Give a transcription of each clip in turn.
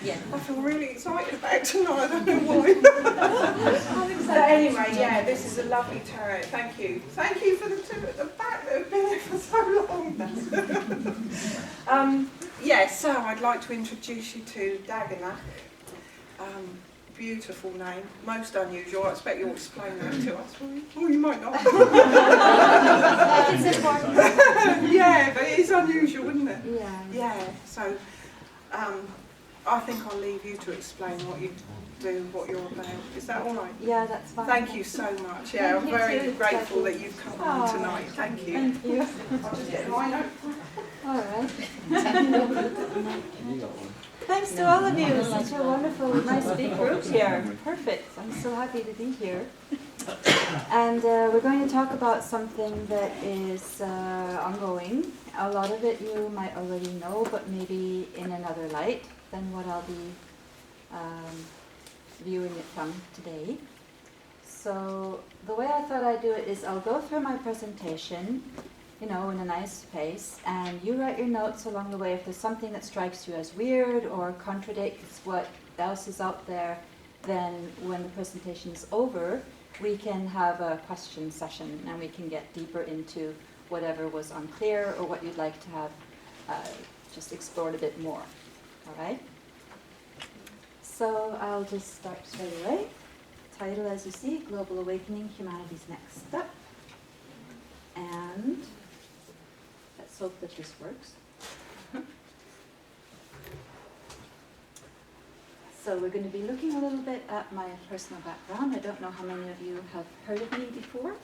Yeah. I feel really excited about tonight, I don't know why. But anyway, yeah, this is a lovely tarot. Thank you. Thank you for the two at the back that have been there for so long. Yeah, so I'd like to introduce you to Daganac'h. Beautiful name, most unusual. I expect you'll explain that to us, will you? Oh, you might not. Yeah, but it's unusual, isn't it? Yeah. Yeah, so I think I'll leave you to explain what you do, what you're about. Is that all right? Yeah, that's fine. Thank you so much. Yeah, I'm very grateful that you've come on tonight. Thank you. Thank you. I'll just get my note. All right. Thanks to all of you. Such a wonderful, nice big group here. Perfect. I'm so happy to be here. And we're going to talk about something that is ongoing. A lot of it you might already know, but maybe in another light than what I'll be viewing it from today. So the way I thought I'd do it is I'll go through my presentation, you know, in a nice pace, and you write your notes along the way. If there's something that strikes you as weird or contradicts what else is out there, then when the presentation is over, we can have a question session and we can get deeper into whatever was unclear or what you'd like to have just explored a bit more. All right? So I'll just start straight away. Title, as you see, Global Awakening, Humanity's Next Step. And let's hope that this works. So we're going to be looking a little bit at my personal background. I don't know how many of you have heard of me before.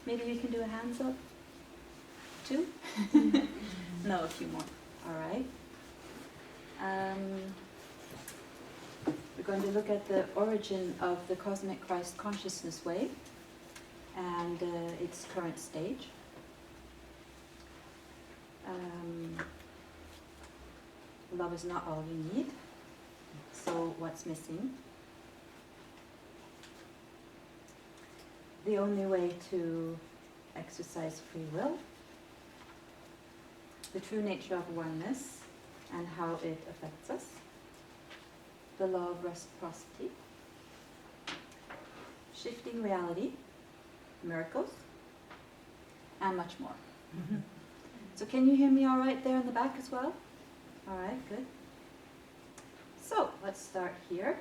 Maybe you can do a hands up. 2? No, a few more. All right. We're going to look at the origin of the Cosmic Christ Consciousness Way and its current stage. Love is not all you need. So what's missing? The only way to exercise free will. The true nature of oneness and how it affects us. The law of reciprocity. Shifting reality. Miracles. And much more. So can you hear me all right there in the back as well? All right, good. So let's start here.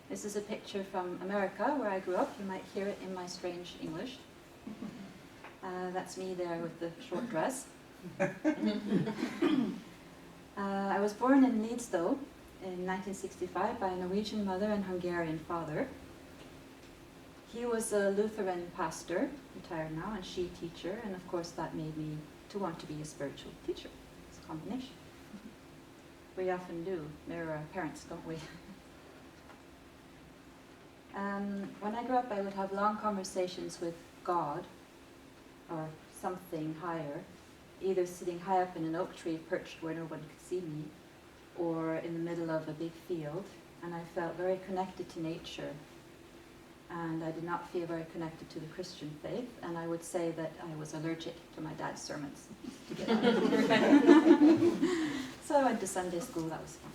This is a picture from America, where I grew up. You might hear it in my strange English. That's me there with the short dress. I was born in Leeds, though, in 1965 by a Norwegian mother and Hungarian father. He was a Lutheran pastor, retired now, and she teacher, and of course that made me to want to be a spiritual teacher. It's a combination. We often do mirror our parents, don't we? When I grew up, I would have long conversations with God, or something higher, either sitting high up in an oak tree perched where no one could see me, or in the middle of a big field, and I felt very connected to nature. And I did not feel very connected to the Christian faith, and I would say that I was allergic to my dad's sermons to get out of here. So I went to Sunday school, that was fun.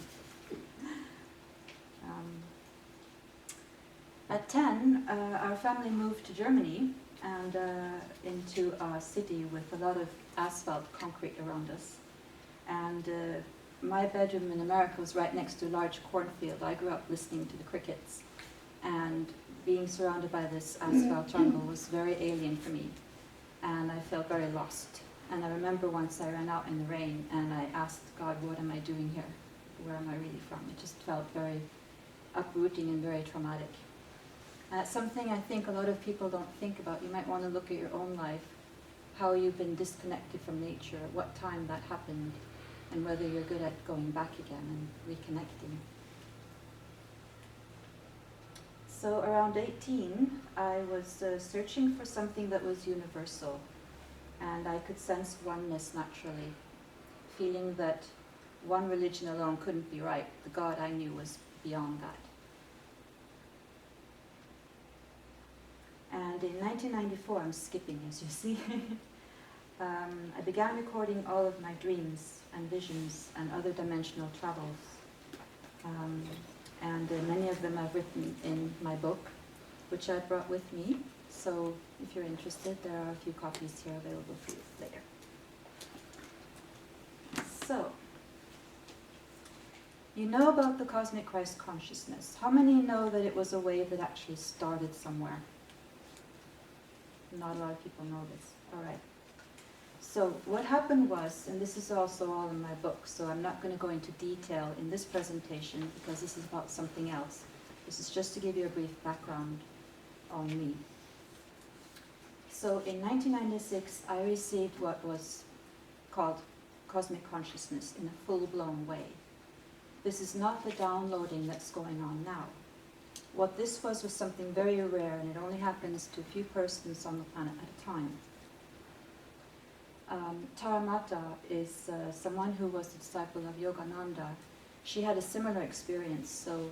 At 10, our family moved to Germany and into a city with a lot of asphalt concrete around us. And my bedroom in America was right next to a large cornfield. I grew up listening to the crickets, and being surrounded by this asphalt jungle was very alien for me, and I felt very lost. And I remember once I ran out in the rain and I asked God, what am I doing here? Where am I really from? It just felt very uprooting and very traumatic. And it's something I think a lot of people don't think about. You might want to look at your own life, how you've been disconnected from nature, what time that happened, and whether you're good at going back again and reconnecting. So around 18, I was searching for something that was universal, and I could sense oneness naturally, feeling that one religion alone couldn't be right. The God I knew was beyond that. And in 1994, I'm skipping as you see, I began recording all of my dreams and visions and other dimensional travels. And many of them I've written in my book, which I brought with me. So if you're interested, there are a few copies here available for you later. So, you know about the cosmic Christ consciousness. How many know that it was a wave that actually started somewhere? Not a lot of people know this. All right. So what happened was, and this is also all in my book, so I'm not going to go into detail in this presentation because this is about something else. This is just to give you a brief background on me. So in 1996, I received what was called cosmic consciousness in a full-blown way. This is not the downloading that's going on now. What this was something very rare, and it only happens to a few persons on the planet at a time. Taramata is someone who was a disciple of Yogananda. She had a similar experience, so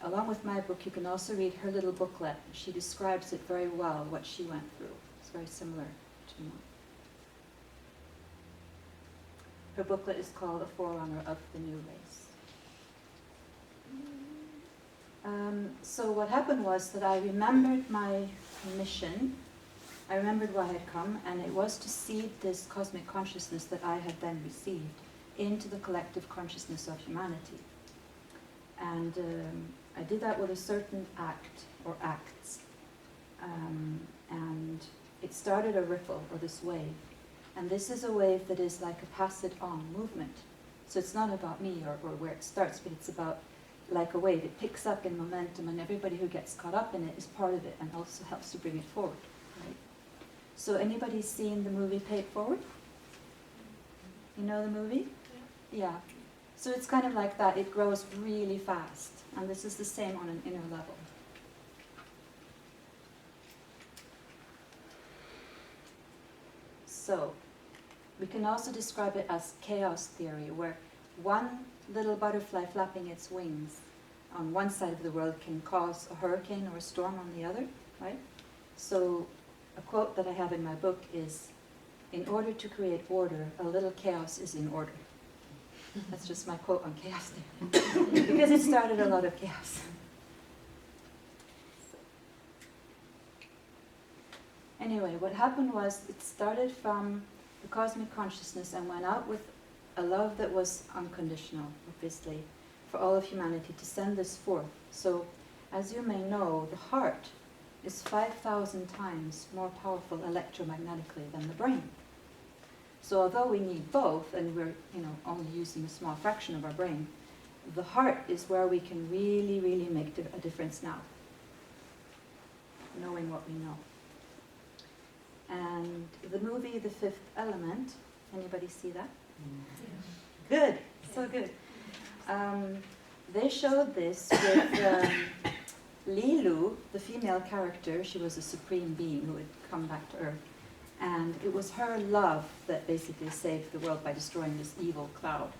along with my book, you can also read her little booklet. She describes it very well, what she went through. It's very similar to mine. Her booklet is called A Forerunner of the New Race. So what happened was that I remembered my mission. I remembered why I had come, and it was to seed this cosmic consciousness that I had then received into the collective consciousness of humanity. And I did that with a certain act, or acts. And it started a ripple, or this wave. And this is a wave that is like a pass-it-on movement. So it's not about me or where it starts, but it's about like a wave. It picks up in momentum, and everybody who gets caught up in it is part of it and also helps to bring it forward. Right? So anybody seen the movie Pay It Forward? You know the movie? Yeah. So it's kind of like that. It grows really fast. And this is the same on an inner level. So we can also describe it as chaos theory, where one little butterfly flapping its wings on one side of the world can cause a hurricane or a storm on the other, right? So a quote that I have in my book is, "In order to create order, a little chaos is in order." That's just my quote on chaos theory, because it started a lot of chaos. Anyway, what happened was it started from the cosmic consciousness and went out with a love that was unconditional, obviously, for all of humanity to send this forth. So, as you may know, the heart is 5,000 times more powerful electromagnetically than the brain. So although we need both, and we're only using a small fraction of our brain, the heart is where we can really, really make a difference now, knowing what we know. And the movie The Fifth Element, anybody see that? Yeah. Good, so good. They showed this with Lilu, the female character. She was a supreme being who had come back to Earth. And it was her love that basically saved the world by destroying this evil cloud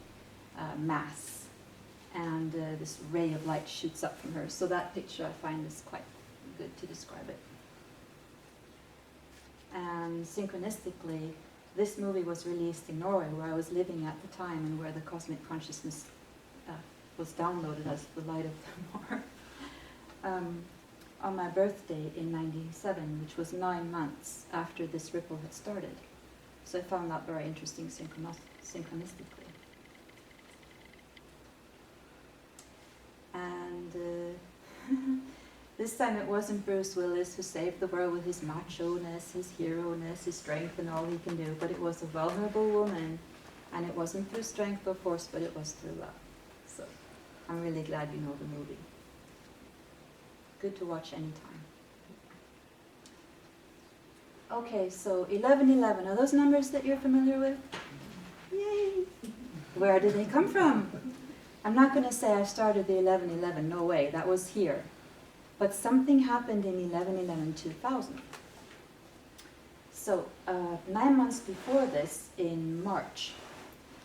mass. And this ray of light shoots up from her. So that picture I find is quite good to describe it. And synchronistically, this movie was released in Norway, where I was living at the time and where the cosmic consciousness was downloaded as the light of the more. On my birthday in '97, which was 9 months after this ripple had started. So I found that very interesting synchronistically. And this time it wasn't Bruce Willis who saved the world with his macho-ness, his hero-ness, his strength and all he can do, but it was a vulnerable woman, and it wasn't through strength or force, but it was through love. So I'm really glad you know the movie. Good to watch anytime. Okay, so 1111, are those numbers that you're familiar with? Yay! Where did they come from? I'm not going to say I started the 1111, no way, that was here. But something happened in 11/11/2000. So 9 months before this, in March,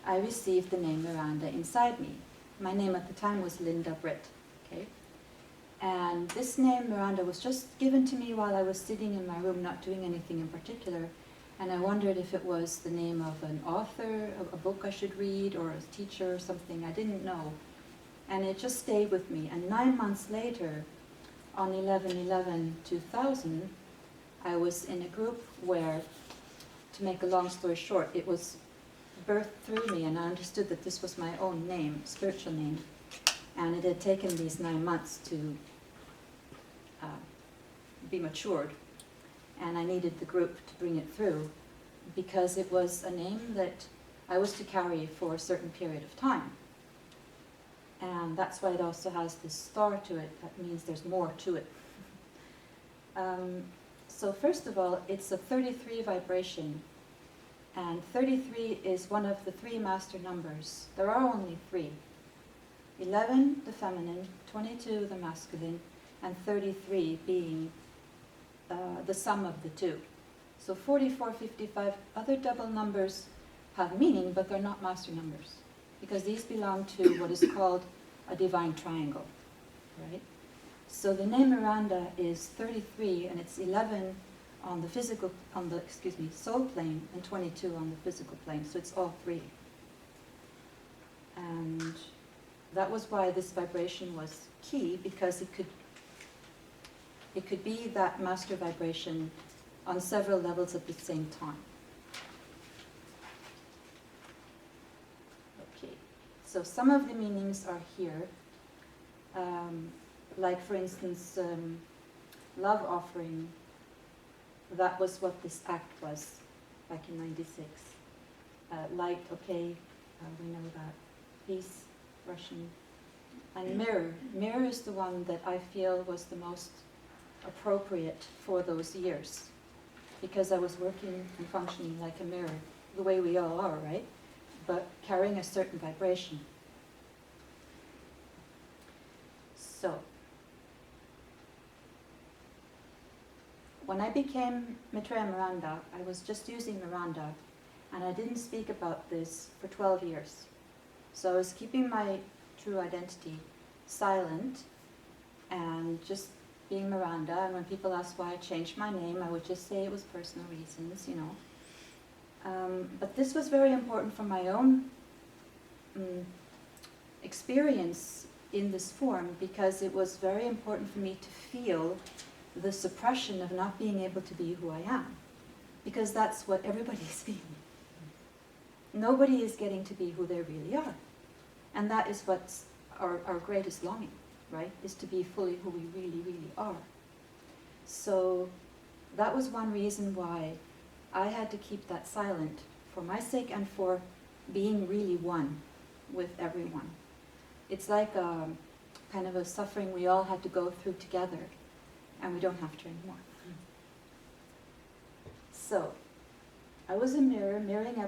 I received the name Miranda inside me. My name at the time was Linda Britt, okay? And this name, Miranda, was just given to me while I was sitting in my room, not doing anything in particular. And I wondered if it was the name of an author, a book I should read, or a teacher or something. I didn't know. And it just stayed with me. And 9 months later, on 11/11/2000, I was in a group where, to make a long story short, it was birthed through me, and I understood that this was my own name, spiritual name. And it had taken these 9 months to be matured. And I needed the group to bring it through, because it was a name that I was to carry for a certain period of time. And that's why it also has this star to it. That means there's more to it. So first of all, it's a 33 vibration. And 33 is one of the 3 master numbers. There are only 3. 11, the feminine, 22, the masculine, and 33 being the sum of the 2. So 44, 55, other double numbers have meaning, but they're not master numbers, because these belong to what is called a divine triangle, right? So the name Miranda is 33, and it's 11 on the physical, soul plane, and 22 on the physical plane. So it's all 3. And that was why this vibration was key, because it could be that master vibration on several levels at the same time. Okay, so some of the meanings are here. Like, for instance, love offering. That was what this act was back in '96. Light, okay, we know that. Peace, Russian. And mirror. Mirror is the one that I feel was the most appropriate for those years, because I was working and functioning like a mirror, the way we all are, right? But carrying a certain vibration. So, when I became Maitreya Miranda, I was just using Miranda, and I didn't speak about this for 12 years. So I was keeping my true identity silent and just being Miranda, and when people asked why I changed my name, I would just say it was personal reasons, you know. But this was very important for my own experience in this form, because it was very important for me to feel the suppression of not being able to be who I am, because that's what everybody is feeling. Nobody is getting to be who they really are. And that is what's our greatest longing, right? Is to be fully who we really, really are. So that was one reason why I had to keep that silent, for my sake and for being really one with everyone. It's like a kind of a suffering we all had to go through together, and we don't have to anymore. So I was a mirror, mirroring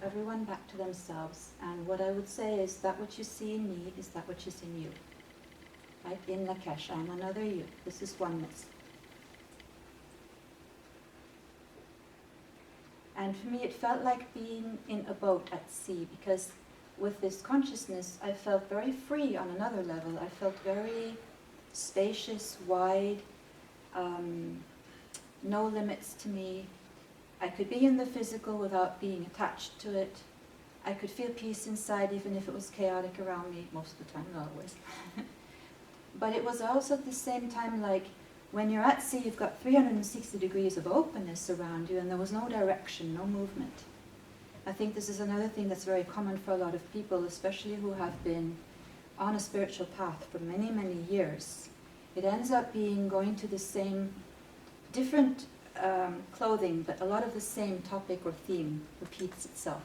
everyone back to themselves, and what I would say is that what you see in me is that which is in you. Right? In Daganac'h, I'm another you. This is oneness. And for me, it felt like being in a boat at sea, because with this consciousness, I felt very free on another level. I felt very spacious, wide, no limits to me. I could be in the physical without being attached to it. I could feel peace inside, even if it was chaotic around me, most of the time, not always. But it was also at the same time like, when you're at sea, you've got 360 degrees of openness around you, and there was no direction, no movement. I think this is another thing that's very common for a lot of people, especially who have been on a spiritual path for many, many years. It ends up being going to the same, different clothing, but a lot of the same topic or theme repeats itself.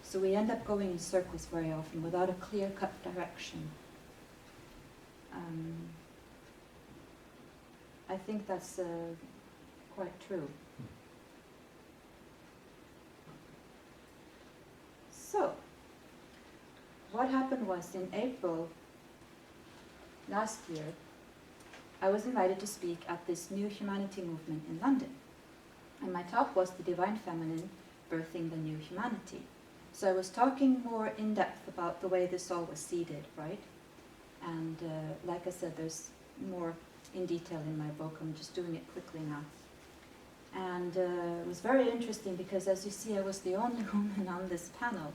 So we end up going in circles very often without a clear-cut direction. I think that's quite true. So, what happened was in April last year, I was invited to speak at this New Humanity movement in London. And my talk was The Divine Feminine, Birthing the New Humanity. So I was talking more in depth about the way this all was seeded, right? And like I said, there's more in detail in my book. I'm just doing it quickly now. And it was very interesting because, as you see, I was the only woman on this panel.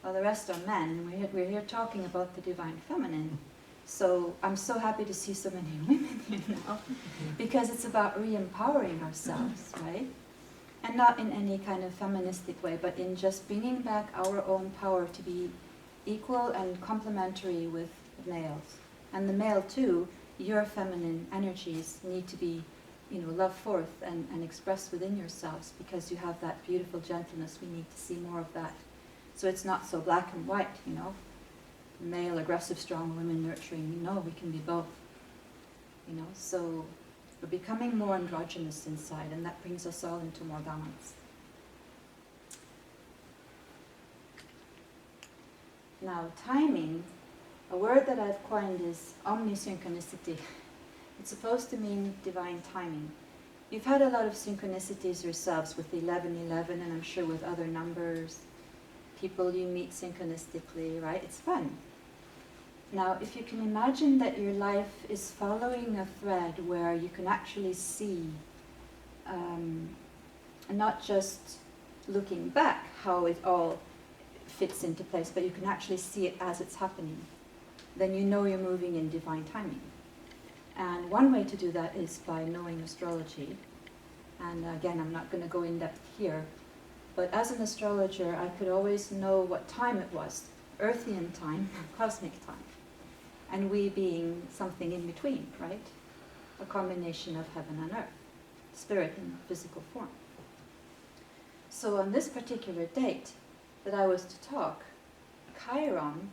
Well, the rest are men, and we're here talking about the divine feminine. So I'm so happy to see so many women here now, because it's about re-empowering ourselves, right? And not in any kind of feministic way, but in just bringing back our own power to be equal and complementary with males. And the male too, your feminine energies need to be, loved forth and expressed within yourselves, because you have that beautiful gentleness. We need to see more of that. So it's not so black and white, male, aggressive, strong, women, nurturing. No, we can be both. So we're becoming more androgynous inside, and that brings us all into more balance. Now, timing, a word that I've coined is omnisynchronicity. It's supposed to mean divine timing. You've had a lot of synchronicities yourselves with 1111, and I'm sure with other numbers, people you meet synchronistically, right? It's fun. Now, if you can imagine that your life is following a thread where you can actually see, not just looking back how it all fits into place, but you can actually see it as it's happening, then you know you're moving in divine timing. And one way to do that is by knowing astrology. And again, I'm not going to go in depth here, but as an astrologer, I could always know what time it was, earthian time, cosmic time. And we being something in between, right? A combination of heaven and earth, spirit in physical form. So on this particular date that I was to talk, Chiron,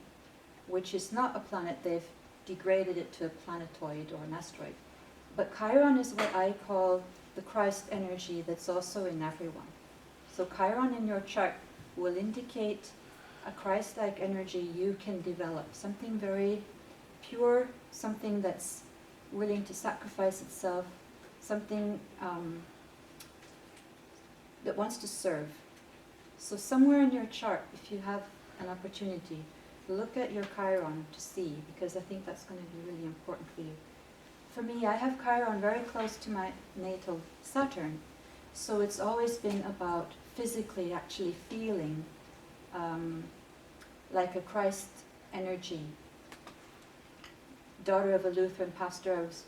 which is not a planet, they've degraded it to a planetoid or an asteroid, but Chiron is what I call the Christ energy that's also in everyone. So Chiron in your chart will indicate a Christ-like energy you can develop, something very pure, something that's willing to sacrifice itself, something that wants to serve. So somewhere in your chart, if you have an opportunity, look at your Chiron to see, because I think that's going to be really important for you. For me, I have Chiron very close to my natal Saturn, so it's always been about physically actually feeling like a Christ energy. Daughter of a Lutheran pastor, I was,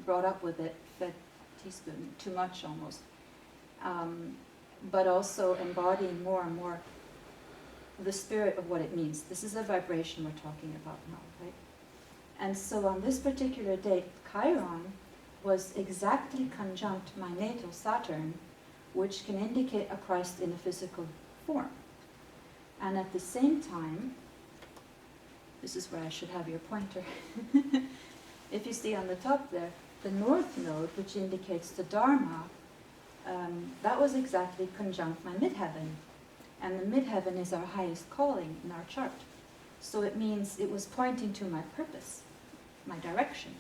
brought up with it, fed teaspoon, too much almost. But also embodying more and more the spirit of what it means. This is a vibration we're talking about now, right? And so on this particular date, Chiron was exactly conjunct my natal Saturn, which can indicate a Christ in a physical form. And at the same time, this is where I should have your pointer. If you see on the top there, the North Node, which indicates the Dharma, that was exactly conjunct my midheaven. And the midheaven is our highest calling in our chart. So it means it was pointing to my purpose, my direction.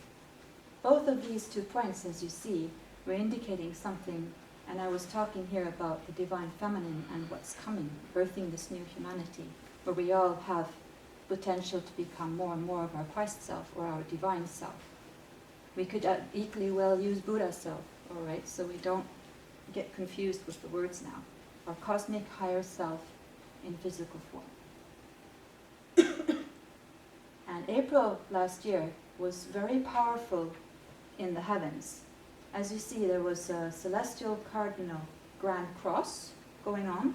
Both of these 2 points, as you see, were indicating something, and I was talking here about the divine feminine and what's coming, birthing this new humanity, where we all have potential to become more and more of our Christ self or our divine self. We could equally well use Buddha self, all right, so we don't get confused with the words now. Our cosmic higher self in physical form. And April last year was very powerful in the heavens. As you see, there was a celestial cardinal grand cross going on,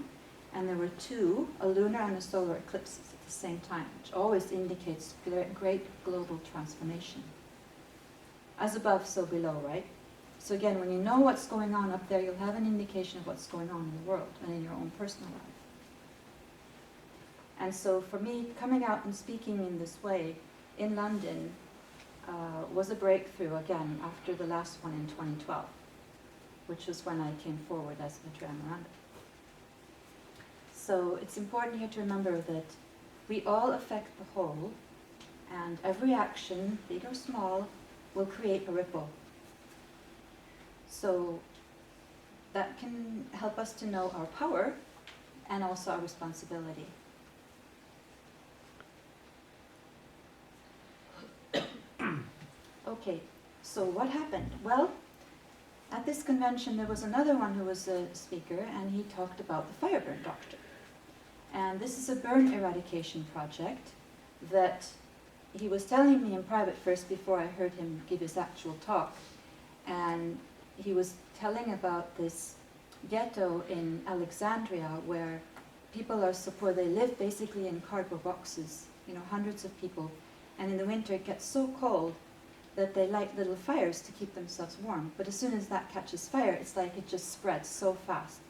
and there were 2, a lunar and a solar eclipses at the same time, which always indicates great global transformation. As above, so below, right? So again, when you know what's going on up there, you'll have an indication of what's going on in the world and in your own personal life. And so for me, coming out and speaking in this way in London was a breakthrough, again, after the last one in 2012, which was when I came forward as Madame Miranda. So it's important here to remember that we all affect the whole, and every action, big or small, will create a ripple. So that can help us to know our power and also our responsibility. Okay, so what happened? Well, at this convention there was another one who was a speaker, and he talked about the Fireburn Doctor. And this is a burn eradication project that he was telling me in private first before I heard him give his actual talk. And he was telling about this ghetto in Alexandria where people are poor. They live basically in cardboard boxes, you know, hundreds of people. And in the winter it gets so cold that they light little fires to keep themselves warm. But as soon as that catches fire, it's like it just spreads so fast.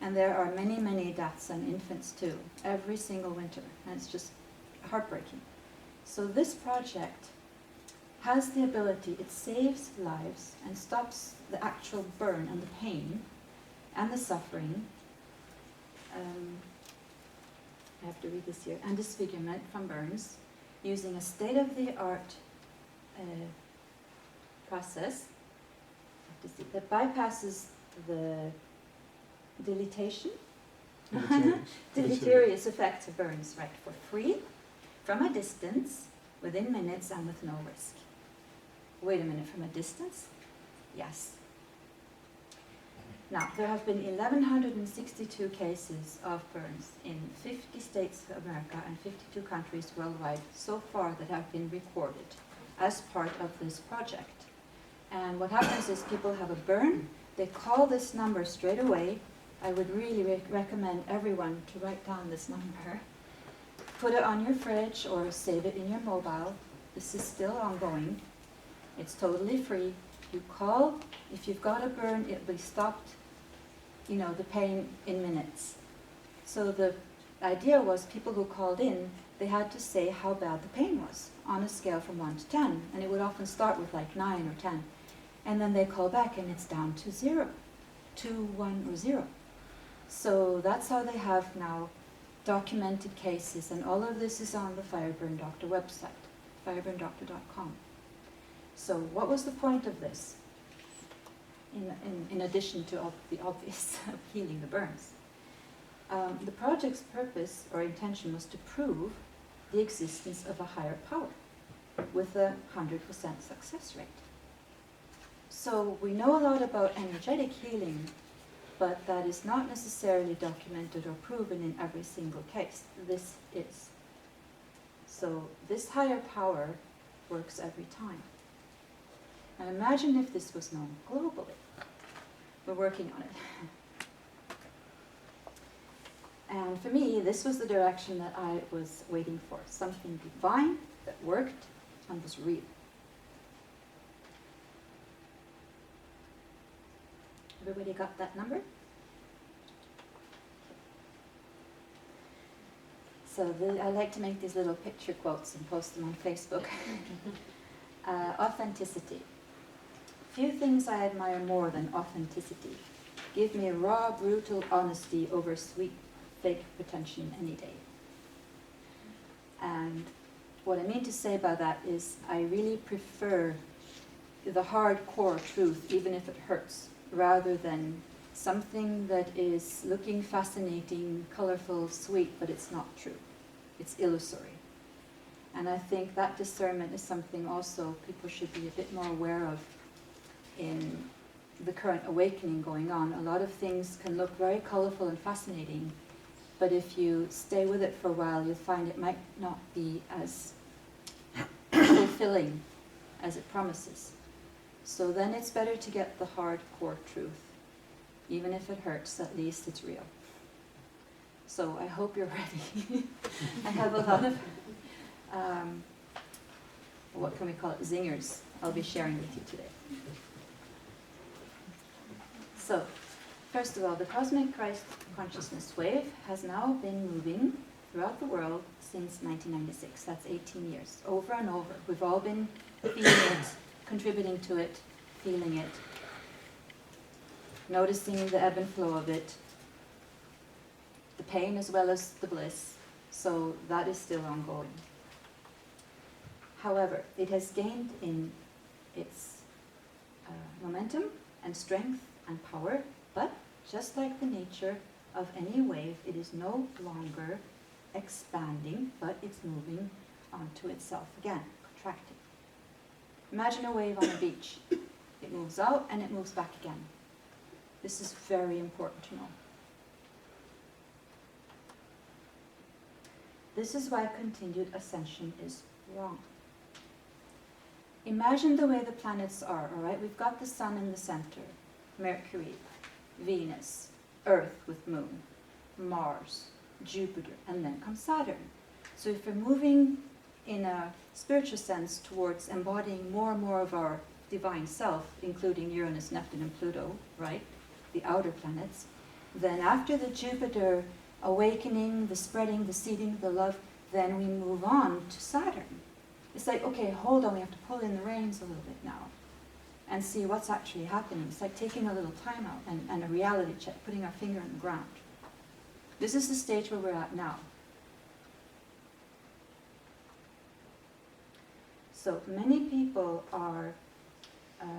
And there are many, many deaths and infants too, every single winter. And it's just heartbreaking. So this project has the ability, it saves lives and stops the actual burn and the pain and the suffering. I have to read this here. And disfigurement from burns using a state-of-the-art process that bypasses the deleterious effects of burns, right, for free, from a distance, within minutes, and with no risk. Wait a minute, from a distance? Yes. Now, there have been 1,162 cases of burns in 50 states of America and 52 countries worldwide so far that have been recorded as part of this project. And what happens is people have a burn, they call this number straight away. I would really recommend everyone to write down this number. Put it on your fridge or save it in your mobile. This is still ongoing. It's totally free. You call, if you've got a burn, it'll be stopped, you know, the pain in minutes. So the idea was people who called in, they had to say how bad the pain was on a scale from 1 to 10. And it would often start with like 9 or 10. And then they call back and it's down to 0, 2, 1, or 0. So that's how they have now documented cases. And all of this is on the Fireburn Doctor website, fireburndoctor.com. So what was the point of this? In addition to the obvious of healing the burns. The project's purpose or intention was to prove the existence of a higher power with a 100% success rate. So we know a lot about energetic healing, but that is not necessarily documented or proven in every single case. This is. So this higher power works every time. Now imagine if this was known globally. We're working on it. And for me, this was the direction that I was waiting for. Something divine that worked and was real. Everybody got that number? So I like to make these little picture quotes and post them on Facebook. Authenticity. Few things I admire more than authenticity. Give me raw, brutal honesty over sweet, fake pretension any day. And what I mean to say by that is I really prefer the hardcore truth, even if it hurts, rather than something that is looking fascinating, colorful, sweet, but it's not true. It's illusory. And I think that discernment is something also people should be a bit more aware of in the current awakening going on. A lot of things can look very colorful and fascinating, but if you stay with it for a while, you'll find it might not be as fulfilling as it promises. So then it's better to get the hardcore truth. Even if it hurts, at least it's real. So I hope you're ready. I have a lot of, what can we call it, zingers I'll be sharing with you today. So, first of all, the cosmic Christ consciousness wave has now been moving throughout the world since 1996. That's 18 years, over and over. We've all been feeling it, contributing to it, feeling it, noticing the ebb and flow of it, the pain as well as the bliss. So that is still ongoing. However, it has gained in its momentum and strength and power, but just like the nature of any wave, it is no longer expanding, but it's moving onto itself again, contracting. Imagine a wave on a beach. It moves out and it moves back again. This is very important to know. This is why continued ascension is wrong. Imagine the way the planets are, all right? We've got the sun in the center, Mercury, Venus, Earth with moon, Mars, Jupiter, and then comes Saturn. So if we're moving in a spiritual sense towards embodying more and more of our divine self, including Uranus, Neptune, and Pluto, right? The outer planets, then after the Jupiter awakening, the spreading, the seeding, the love, then we move on to Saturn. It's like, okay, hold on, we have to pull in the reins a little bit now and see what's actually happening. It's like taking a little time out and a reality check, putting our finger on the ground. This is the stage where we're at now. So many people are, does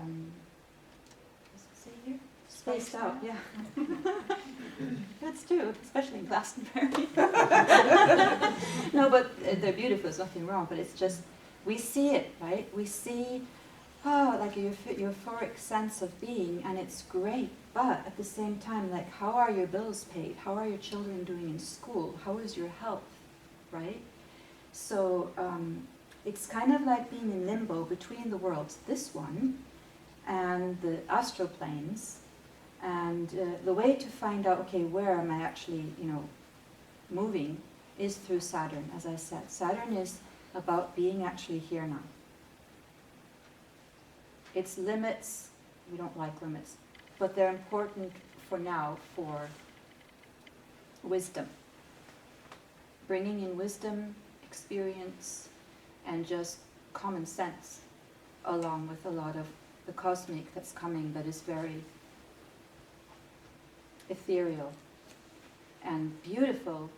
it say here? Spaced out, yeah. That's true, especially in Glastonbury. No, but they're beautiful, there's nothing wrong, but it's just, we see it, right? We see, like a euphoric sense of being, and it's great, but at the same time, like, how are your bills paid? How are your children doing in school? How is your health, right? So it's kind of like being in limbo between the worlds, this one, and the astral planes. And the way to find out, okay, where am I actually, moving, is through Saturn, as I said. Saturn is about being actually here now. Its limits, we don't like limits, but they're important for now for wisdom. Bringing in wisdom, experience, and just common sense, along with a lot of the cosmic that's coming that is very ethereal and beautiful,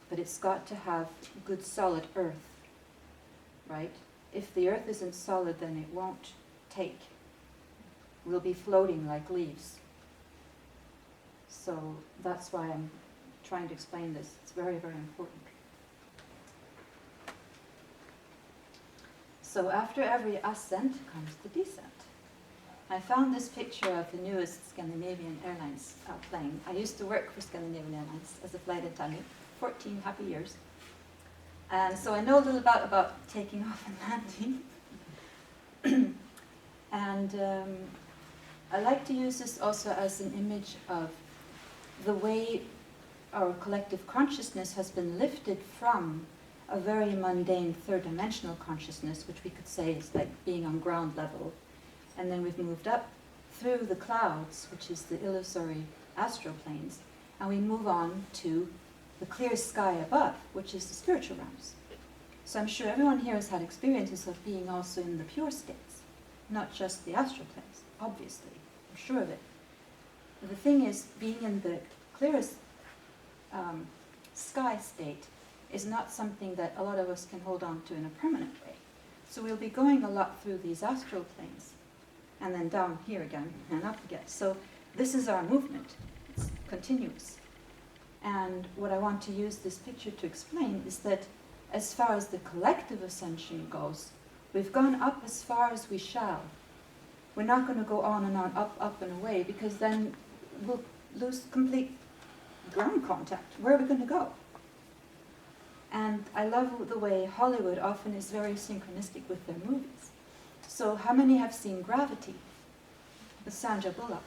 but it's got to have good solid earth, right? If the earth isn't solid, then it won't take. We'll be floating like leaves. So that's why I'm trying to explain this. It's very, very important. So after every ascent comes the descent. I found this picture of the newest Scandinavian Airlines plane. I used to work for Scandinavian Airlines as a flight attendant, 14 happy years. And so I know a little about taking off and landing. And I like to use this also as an image of the way our collective consciousness has been lifted from a very mundane third-dimensional consciousness, which we could say is like being on ground level. And then we've moved up through the clouds, which is the illusory astral planes, and we move on to the clear sky above, which is the spiritual realms. So I'm sure everyone here has had experiences of being also in the pure states, not just the astral planes, obviously. I'm sure of it. But the thing is, being in the clearest sky state is not something that a lot of us can hold on to in a permanent way. So we'll be going a lot through these astral planes, and then down here again, and up again. So this is our movement. It's continuous. And what I want to use this picture to explain is that as far as the collective ascension goes, we've gone up as far as we shall. We're not going to go on and on, up and away, because then we'll lose complete ground contact. Where are we going to go? And I love the way Hollywood often is very synchronistic with their movies. So how many have seen Gravity with Sandra Bullock?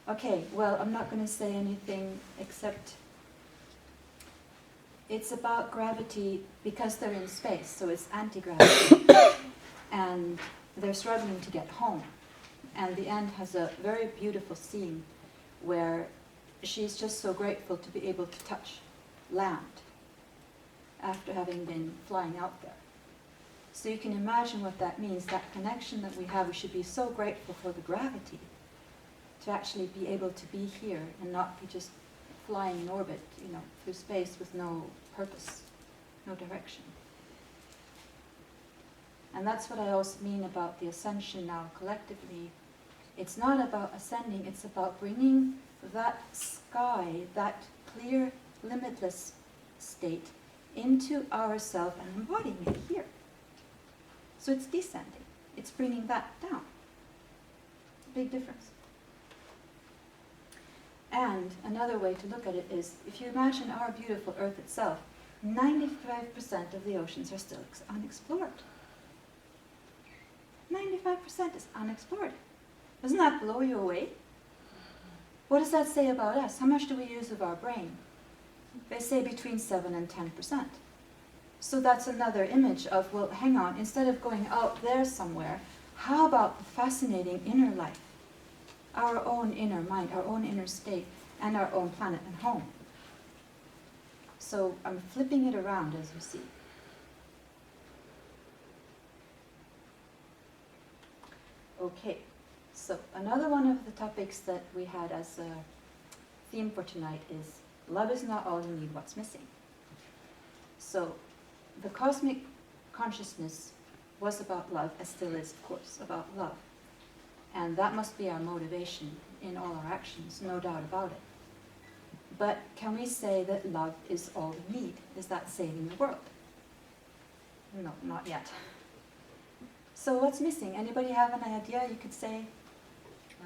Okay, well, I'm not going to say anything except it's about gravity because they're in space, so it's anti-gravity. And they're struggling to get home. And the end has a very beautiful scene where she's just so grateful to be able to touch land after having been flying out there. So you can imagine what that means, that connection that we have. We should be so grateful for the gravity to actually be able to be here and not be just flying in orbit, through space with no purpose, no direction. And that's what I also mean about the ascension now collectively. It's not about ascending, it's about bringing that sky, that clear, limitless state into ourself and embodying it here. So it's descending. It's bringing that down. Big difference. And another way to look at it is, if you imagine our beautiful Earth itself, 95% of the oceans are still unexplored. 95% is unexplored. Doesn't that blow you away? What does that say about us? How much do we use of our brain? They say between 7 and 10%. So that's another image of, well, hang on, instead of going out there somewhere, how about the fascinating inner life? Our own inner mind, our own inner state, and our own planet and home. So I'm flipping it around, as you see. Okay, so another one of the topics that we had as a theme for tonight is love is not all you need, what's missing. So the cosmic consciousness was about love, as still is, of course, about love. And that must be our motivation in all our actions, no doubt about it. But can we say that love is all we need? Is that saving the world? No, not yet. So what's missing? Anybody have an idea? You could say?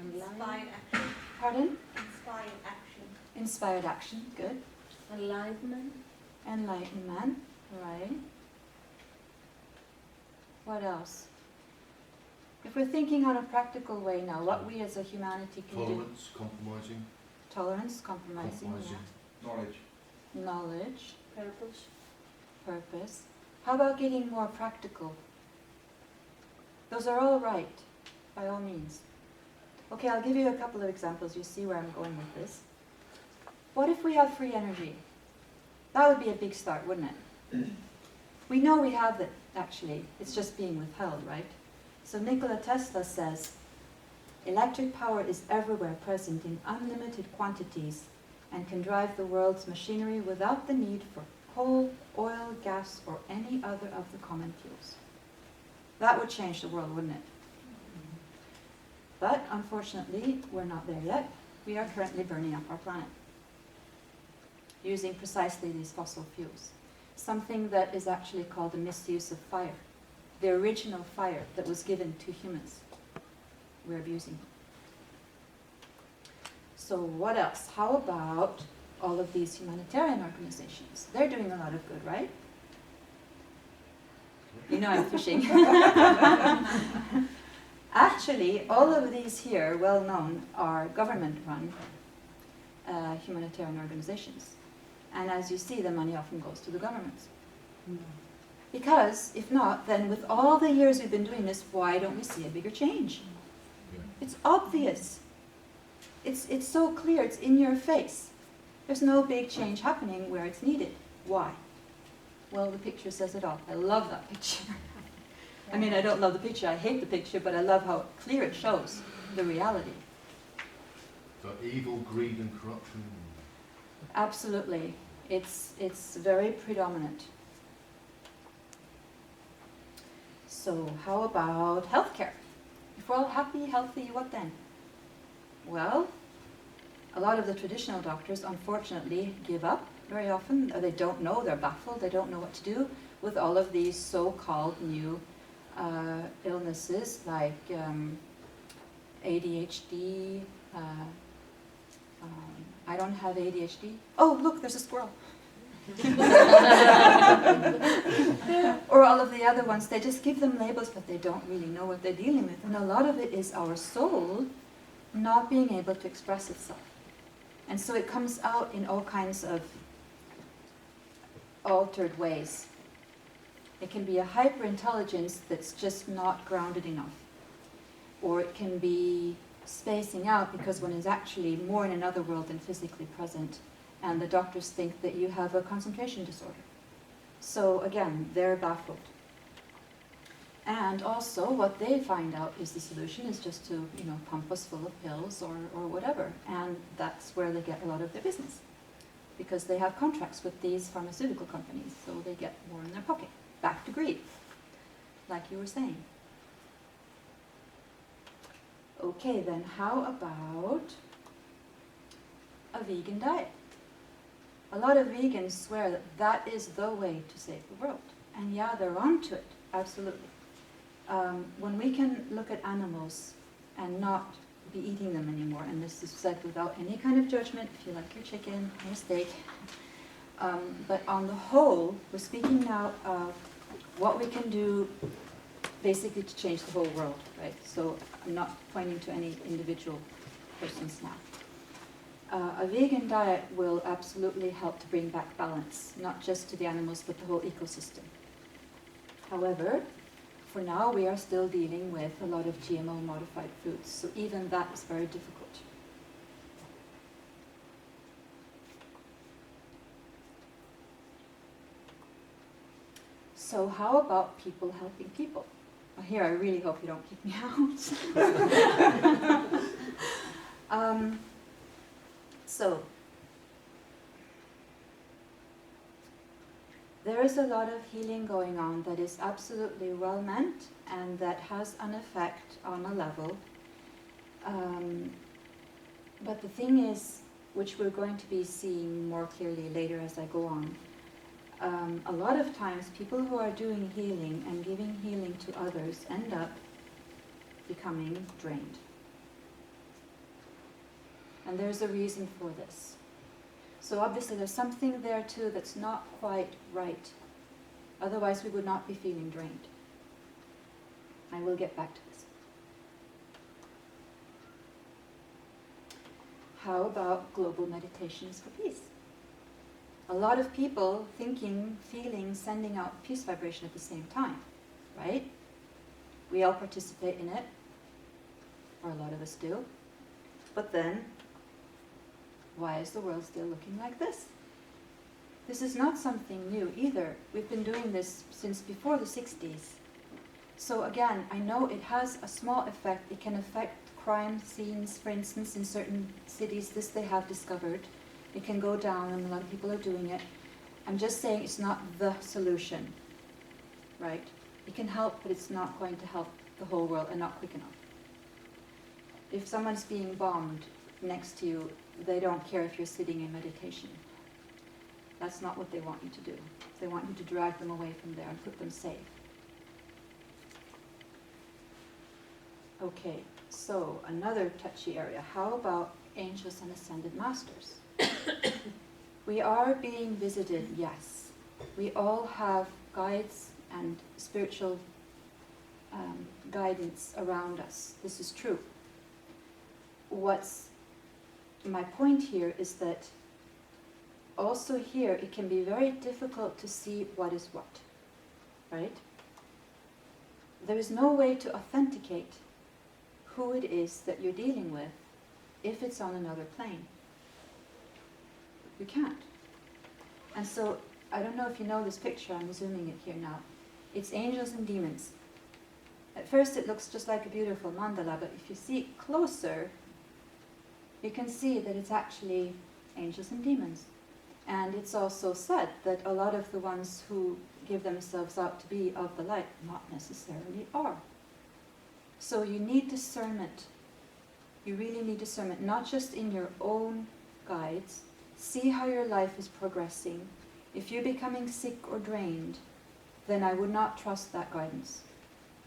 Inspired action. Pardon? Inspired action. Inspired action, good. Enlightenment. Enlightenment, right. What else? If we're thinking on a practical way now, what we as a humanity can Tolerance, compromising. do. Tolerance, compromising, Knowledge. yeah. Knowledge, Purpose. purpose. How about getting more practical? Those are all right, by all means. Okay, I'll give you a couple of examples. You see where I'm going with this. What if we have free energy? That would be a big start, wouldn't it? We know we have it, actually. It's just being withheld, right? So Nikola Tesla says, electric power is everywhere present in unlimited quantities and can drive the world's machinery without the need for coal, oil, gas, or any other of the common fuels. That would change the world, wouldn't it? But unfortunately, we're not there yet. We are currently burning up our planet using precisely these fossil fuels. Something that is actually called the misuse of fire. The original fire that was given to humans. We're abusing. So what else? How about all of these humanitarian organizations? They're doing a lot of good, right? You know I'm fishing. Actually, all of these here, well known, are government-run humanitarian organizations. And as you see, the money often goes to the governments. Because if not, then with all the years we've been doing this, why don't we see a bigger change? Yeah. It's obvious. It's so clear, it's in your face. There's no big change happening where it's needed. Why? Well, the picture says it all. I love that picture. I mean, I don't love the picture, I hate the picture, but I love how clear it shows the reality. So evil, greed and corruption. Absolutely. It's very predominant. So how about healthcare? If we're all happy, healthy, what then? Well, a lot of the traditional doctors unfortunately give up very often. Or they don't know, they're baffled, they don't know what to do with all of these so-called new illnesses like ADHD. I don't have ADHD. Oh, look, there's a squirrel. Or all of the other ones, they just give them labels, but they don't really know what they're dealing with. And a lot of it is our soul not being able to express itself. And so it comes out in all kinds of altered ways. It can be a hyper-intelligence that's just not grounded enough. Or it can be spacing out because one is actually more in another world than physically present. And the doctors think that you have a concentration disorder. So again, they're baffled. And also what they find out is the solution is just to, pump us full of pills or whatever. And that's where they get a lot of their business. Because they have contracts with these pharmaceutical companies, so they get more in their pocket. Back to greed, like you were saying. Okay, then how about a vegan diet? A lot of vegans swear that that is the way to save the world. And yeah, they're onto it, absolutely. When we can look at animals and not be eating them anymore, and this is said without any kind of judgment, if you like your chicken, your steak, But on the whole, we're speaking now of what we can do basically to change the whole world, right? So I'm not pointing to any individual persons now. A vegan diet will absolutely help to bring back balance, not just to the animals, but the whole ecosystem. However, for now, we are still dealing with a lot of GMO-modified foods, so even that is very difficult. So how about people helping people? Well, here, I really hope you don't kick me out. So, there is a lot of healing going on that is absolutely well meant and that has an effect on a level. But the thing is, which we're going to be seeing more clearly later as I go on, a lot of times people who are doing healing and giving healing to others end up becoming drained. And there's a reason for this. So obviously there's something there too that's not quite right. Otherwise we would not be feeling drained. I will get back to this. How about global meditations for peace? A lot of people thinking, feeling, sending out peace vibration at the same time, right? We all participate in it, or a lot of us do. But then, why is the world still looking like this? This is not something new either. We've been doing this since before the 60s. So again, I know it has a small effect. It can affect crime scenes, for instance, in certain cities. This they have discovered. It can go down, and a lot of people are doing it. I'm just saying it's not the solution, right? It can help, but it's not going to help the whole world, and not quick enough. If someone's being bombed next to you, they don't care if you're sitting in meditation. That's not what they want you to do. They want you to drag them away from there and put them safe. Okay, so another touchy area. How about angels and ascended masters? We are being visited, yes. We all have guides and spiritual guidance around us. This is true. What's my point here is that also here it can be very difficult to see what is what, right? There is no way to authenticate who it is that you're dealing with if it's on another plane. You can't. And so, I don't know if you know this picture, I'm zooming it here now. It's angels and demons. At first it looks just like a beautiful mandala, but if you see it closer, you can see that it's actually angels and demons. And it's also said that a lot of the ones who give themselves out to be of the light not necessarily are. So you need discernment. You really need discernment, not just in your own guides. See how your life is progressing. If you're becoming sick or drained, then I would not trust that guidance.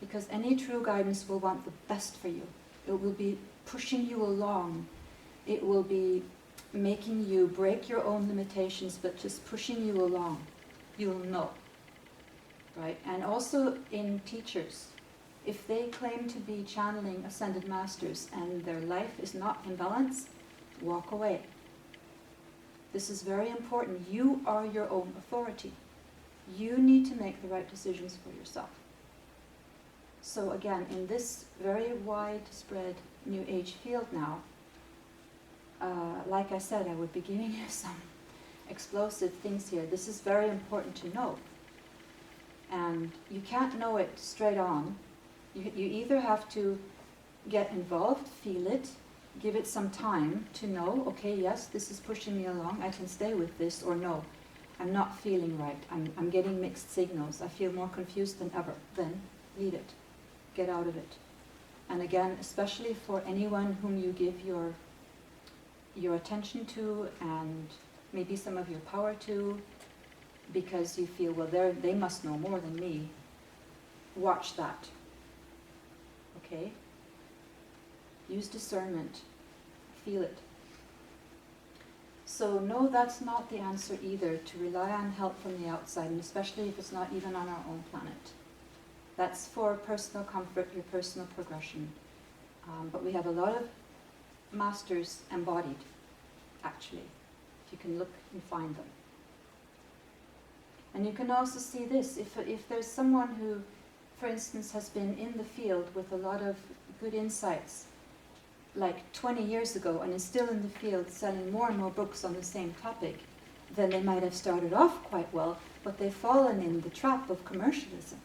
Because any true guidance will want the best for you. It will be pushing you along. It will be making you break your own limitations, but just pushing you along. You'll know. Right? And also in teachers, if they claim to be channeling ascended masters and their life is not in balance, walk away. This is very important. You are your own authority. You need to make the right decisions for yourself. So again, in this very widespread New Age field now, like I said, I would be giving you some explosive things here. This is very important to know. And you can't know it straight on. You either have to get involved, feel it, give it some time to know, okay, yes, this is pushing me along, I can stay with this, or no, I'm not feeling right, I'm getting mixed signals, I feel more confused than ever. Then leave it, get out of it. And again, especially for anyone whom you give your attention to and maybe some of your power to, because you feel, well, they must know more than me, watch that. Okay? Use discernment. Feel it. So no, that's not the answer either, to rely on help from the outside, and especially if it's not even on our own planet. That's for personal comfort, your personal progression. But we have a lot of masters embodied, actually, if you can look and find them. And you can also see this, if there's someone who, for instance, has been in the field with a lot of good insights, like 20 years ago, and is still in the field selling more and more books on the same topic, then they might have started off quite well, but they've fallen in the trap of commercialism.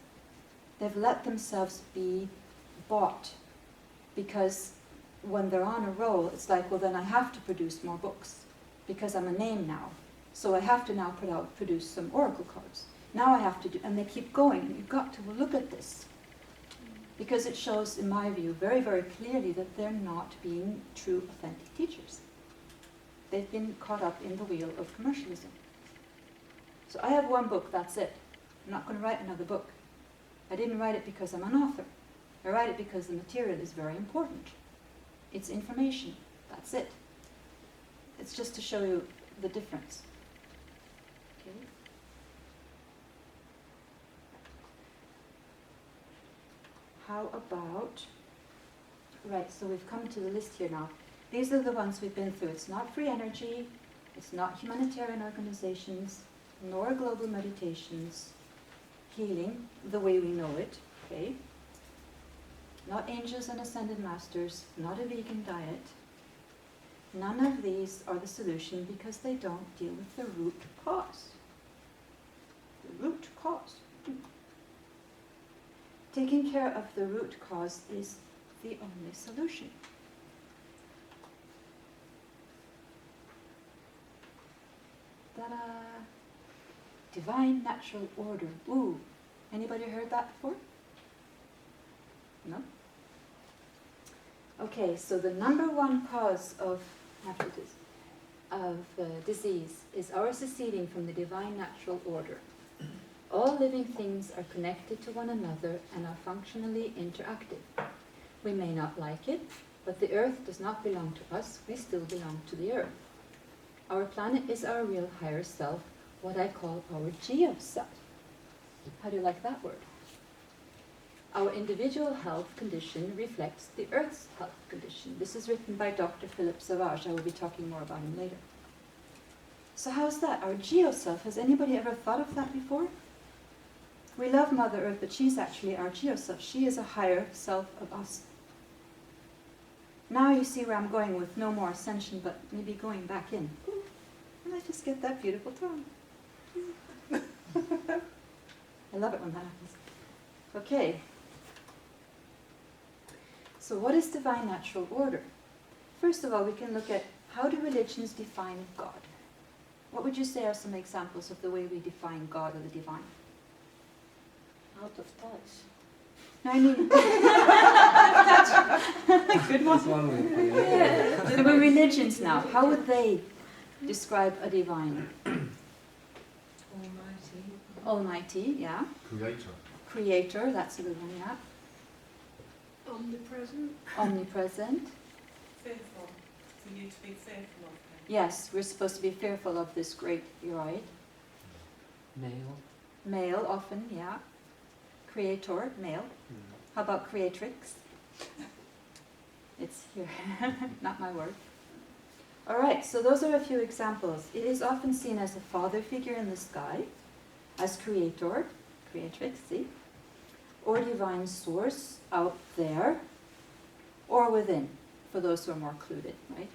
They've let themselves be bought, because when they're on a roll, it's like, well, then I have to produce more books, because I'm a name now. So I have to now produce some oracle cards. Now I have to do, and they keep going, and you've got to look at this. Because it shows, in my view, very, very clearly that they're not being true, authentic teachers. They've been caught up in the wheel of commercialism. So I have one book, that's it. I'm not going to write another book. I didn't write it because I'm an author. I write it because the material is very important. It's information, that's it. It's just to show you the difference. Okay. How about, right, so we've come to the list here now. These are the ones we've been through. It's not free energy, it's not humanitarian organizations, nor global meditations, healing the way we know it, okay? Not angels and ascended masters, not a vegan diet. None of these are the solution because they don't deal with the root cause. The root cause. Taking care of the root cause is the only solution. Ta-da! Divine natural order. Ooh, anybody heard that before? No? Okay, so the number one cause of disease is our seceding from the divine natural order. All living things are connected to one another and are functionally interactive. We may not like it, but the earth does not belong to us, we still belong to the earth. Our planet is our real higher self, what I call our geo-self. How do you like that word? Our individual health condition reflects the Earth's health condition. This is written by Dr. Philip Savage. I will be talking more about him later. So how's that? Our geo-self. Has anybody ever thought of that before? We love Mother Earth, but she's actually our geo-self. She is a higher self of us. Now you see where I'm going with no more ascension, but maybe going back in. Ooh, and I just get that beautiful tone. I love it when that happens. Okay. So what is divine natural order? First of all, we can look at how do religions define God? What would you say are some examples of the way we define God or the divine? Out of touch. No, I mean, good one. Yeah. So we're religions now. How would they describe a divine? Almighty. Almighty, yeah. Creator. Creator, that's a good one, yeah. Omnipresent. Omnipresent. Fearful. For you to be fearful of him. Yes, we're supposed to be fearful of this great, you're right. Male. Male, often, yeah. Creator, male. How about creatrix? It's here, not my word. All right, so those are a few examples. It is often seen as a father figure in the sky, as creator, creatrix, see? Or divine source out there, or within, for those who are more clued in, right?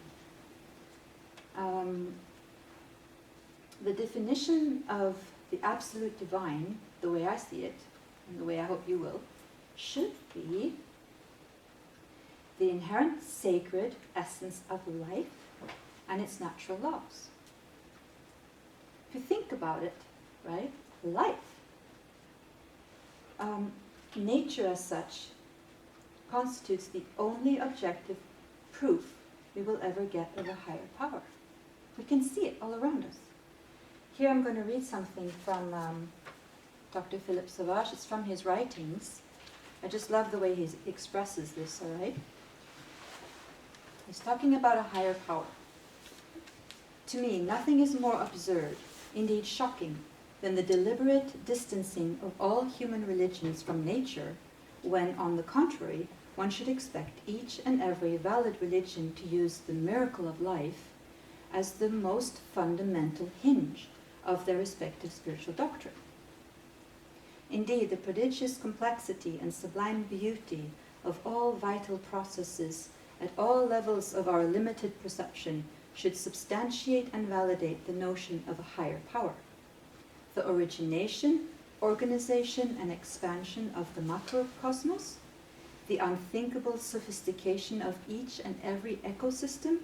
The definition of the absolute divine, the way I see it, and the way I hope you will, should be the inherent sacred essence of life and its natural laws. If you think about it, right, life, nature as such constitutes the only objective proof we will ever get of a higher power. We can see it all around us. Here I'm going to read something from Dr. Philip Savage. It's from his writings. I just love the way he expresses this, all right? He's talking about a higher power. To me, nothing is more absurd, indeed shocking, than the deliberate distancing of all human religions from nature, when, on the contrary, one should expect each and every valid religion to use the miracle of life as the most fundamental hinge of their respective spiritual doctrine. Indeed, the prodigious complexity and sublime beauty of all vital processes at all levels of our limited perception should substantiate and validate the notion of a higher power. The origination, organization, and expansion of the macrocosmos, the unthinkable sophistication of each and every ecosystem,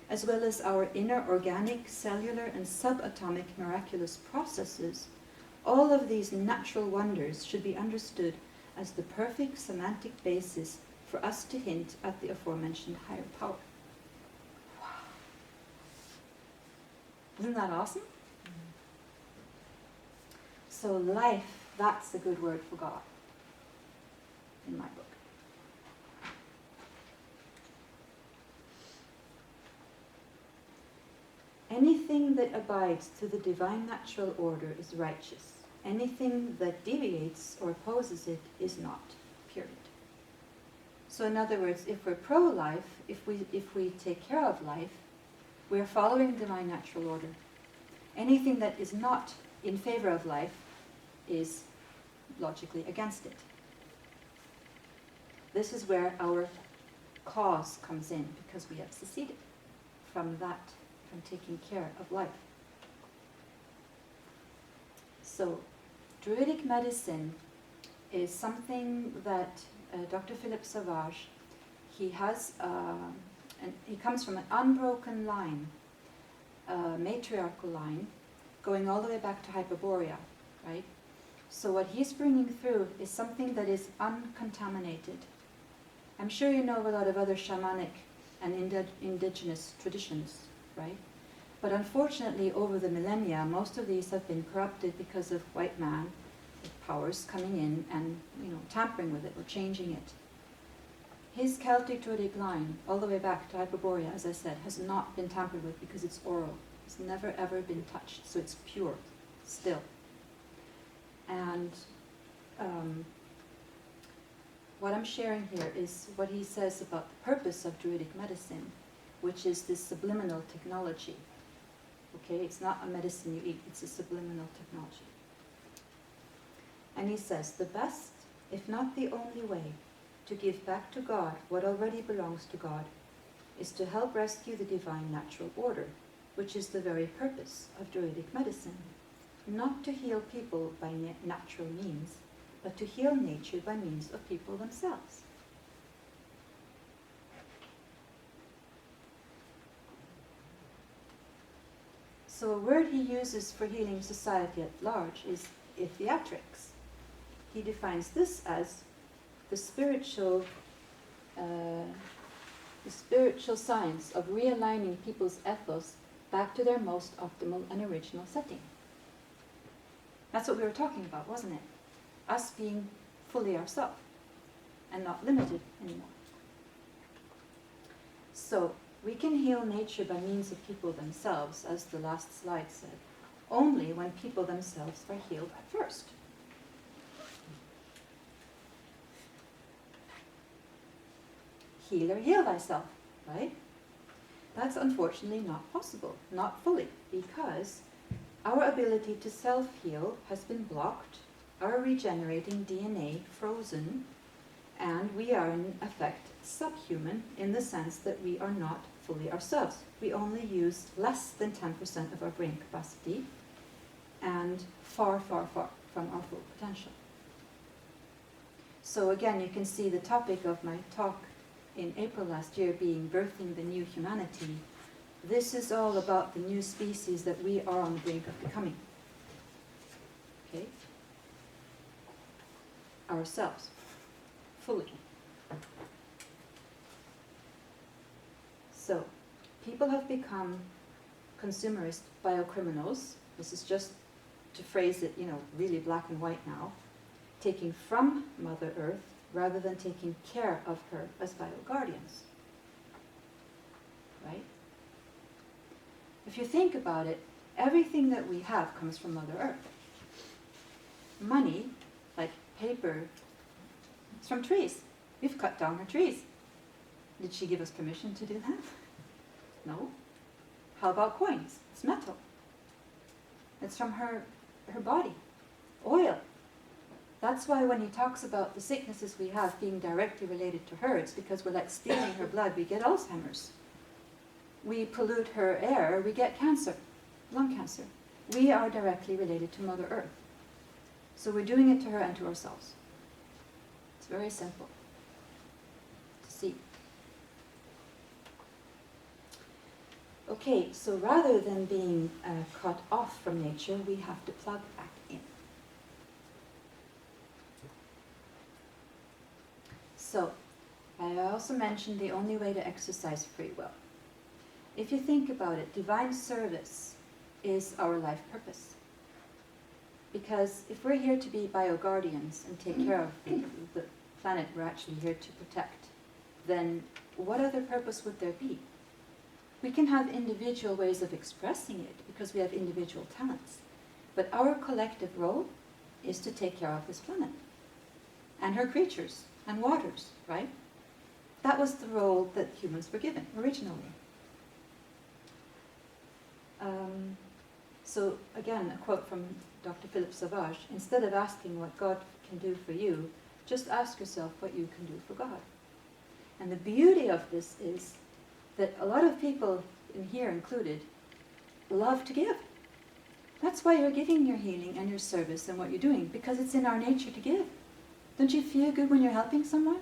as well as our inner organic, cellular, and subatomic miraculous processes, all of these natural wonders should be understood as the perfect semantic basis for us to hint at the aforementioned higher power. Wow. Isn't that awesome? So life, that's a good word for God in my book. Anything that abides to the divine natural order is righteous. Anything that deviates or opposes it is not, period. So in other words, if we're pro-life, if we take care of life, we're following divine natural order. Anything that is not in favor of life is logically against it. This is where our cause comes in, because we have seceded from that, from taking care of life. So, Druidic medicine is something that Dr. Philippe Sauvage, he has, and he comes from an unbroken line, matriarchal line, going all the way back to Hyperborea, right? So what he's bringing through is something that is uncontaminated. I'm sure you know of a lot of other shamanic and indigenous traditions, right? But unfortunately, over the millennia, most of these have been corrupted because of white man powers coming in and, tampering with it or changing it. His Celtic Druidic line, all the way back to Hyperborea, as I said, has not been tampered with because it's oral. It's never ever been touched, so it's pure, still. And what I'm sharing here is what he says about the purpose of Druidic medicine, which is this subliminal technology. Okay, it's not a medicine you eat, it's a subliminal technology. And he says, the best, if not the only way, to give back to God what already belongs to God is to help rescue the divine natural order, which is the very purpose of Druidic medicine. Not to heal people by natural means, but to heal nature by means of people themselves. So a word he uses for healing society at large is theatrics. He defines this as the spiritual science of realigning people's ethos back to their most optimal and original setting. That's what we were talking about, wasn't it? Us being fully ourselves and not limited anymore. So we can heal nature by means of people themselves, as the last slide said, only when people themselves are healed at first. Healer, heal thyself, right? That's unfortunately not possible, not fully, because our ability to self-heal has been blocked, our regenerating DNA frozen, and we are in effect subhuman in the sense that we are not fully ourselves. We only use less than 10% of our brain capacity and far, far, far from our full potential. So again, you can see the topic of my talk in April last year being Birthing the New Humanity. This is all about the new species that we are on the brink of becoming. Okay? Ourselves. Fully. So, people have become consumerist biocriminals. This is just to phrase it, really black and white now. Taking from Mother Earth rather than taking care of her as bio guardians. Right? If you think about it, everything that we have comes from Mother Earth. Money, like paper, it's from trees. We've cut down her trees. Did she give us permission to do that? No. How about coins? It's metal. It's from her body. Oil. That's why when he talks about the sicknesses we have being directly related to her, it's because we're like stealing her blood. We get Alzheimer's. We pollute her air, we get cancer, lung cancer. We are directly related to Mother Earth. So we're doing it to her and to ourselves. It's very simple to see. Okay, so rather than being cut off from nature, we have to plug back in. So, I also mentioned the only way to exercise free will. If you think about it, divine service is our life purpose. Because if we're here to be bio-guardians and take care of the planet we're actually here to protect, then what other purpose would there be? We can have individual ways of expressing it because we have individual talents. But our collective role is to take care of this planet and her creatures and waters, right? That was the role that humans were given originally. So again, a quote from Dr. Philip Savage, instead of asking what God can do for you, just ask yourself what you can do for God. And the beauty of this is that a lot of people, in here included, love to give. That's why you're giving your healing and your service and what you're doing, because it's in our nature to give. Don't you feel good when you're helping someone?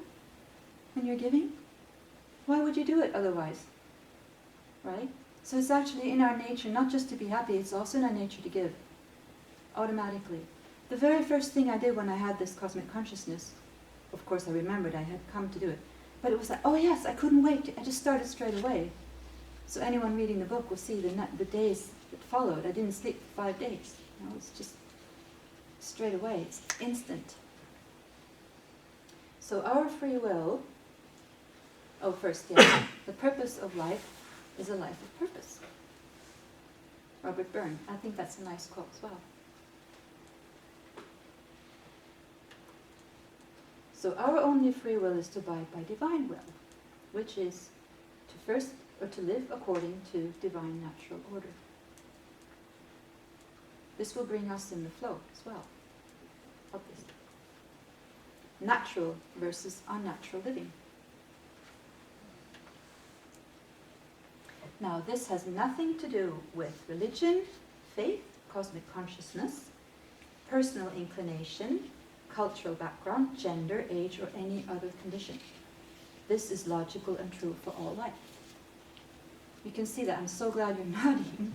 When you're giving? Why would you do it otherwise? Right? So it's actually in our nature not just to be happy, it's also in our nature to give. Automatically. The very first thing I did when I had this cosmic consciousness, of course I remembered I had come to do it, but it was like, oh yes, I couldn't wait. I just started straight away. So anyone reading the book will see the days that followed. I didn't sleep for 5 days. You know, it's just straight away. It's instant. So our free will, first, yeah, the purpose of life is a life of purpose. Robert Byrne. I think that's a nice quote as well. So our only free will is to abide by divine will, which is to live according to divine natural order. This will bring us in the flow as well, obviously. Natural versus unnatural living. Now, this has nothing to do with religion, faith, cosmic consciousness, personal inclination, cultural background, gender, age, or any other condition. This is logical and true for all life. You can see that. I'm so glad you're nodding.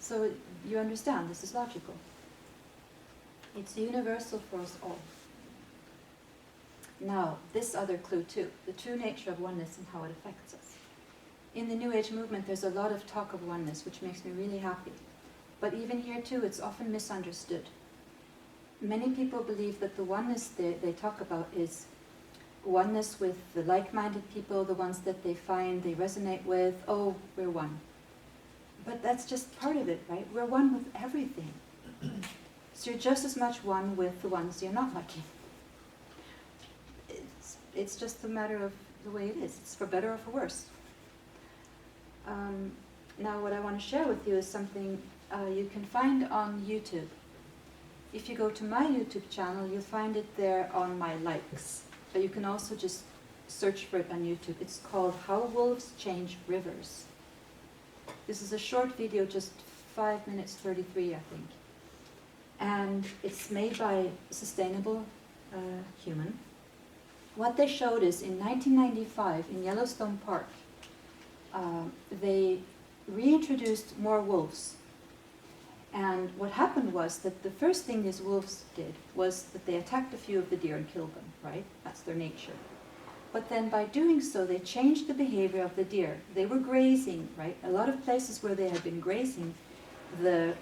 So you understand this is logical. It's universal for us all. Now, this other clue too, the true nature of oneness and how it affects us. In the New Age movement, there's a lot of talk of oneness, which makes me really happy. But even here too, it's often misunderstood. Many people believe that the oneness they talk about is oneness with the like-minded people, the ones that they find they resonate with. Oh, we're one. But that's just part of it, right? We're one with everything. So you're just as much one with the ones you're not liking. It's just a matter of the way it is. It's for better or for worse. Now what I want to share with you is something you can find on YouTube. If you go to my YouTube channel, you'll find it there on my likes. But you can also just search for it on YouTube. It's called How Wolves Change Rivers. This is a short video, just 5 minutes 33, I think. And it's made by Sustainable Human. What they showed is in 1995 in Yellowstone Park, they reintroduced more wolves. And what happened was that the first thing these wolves did was that they attacked a few of the deer and killed them, right? That's their nature. But then by doing so, they changed the behavior of the deer. They were grazing, right? A lot of places where they had been grazing, the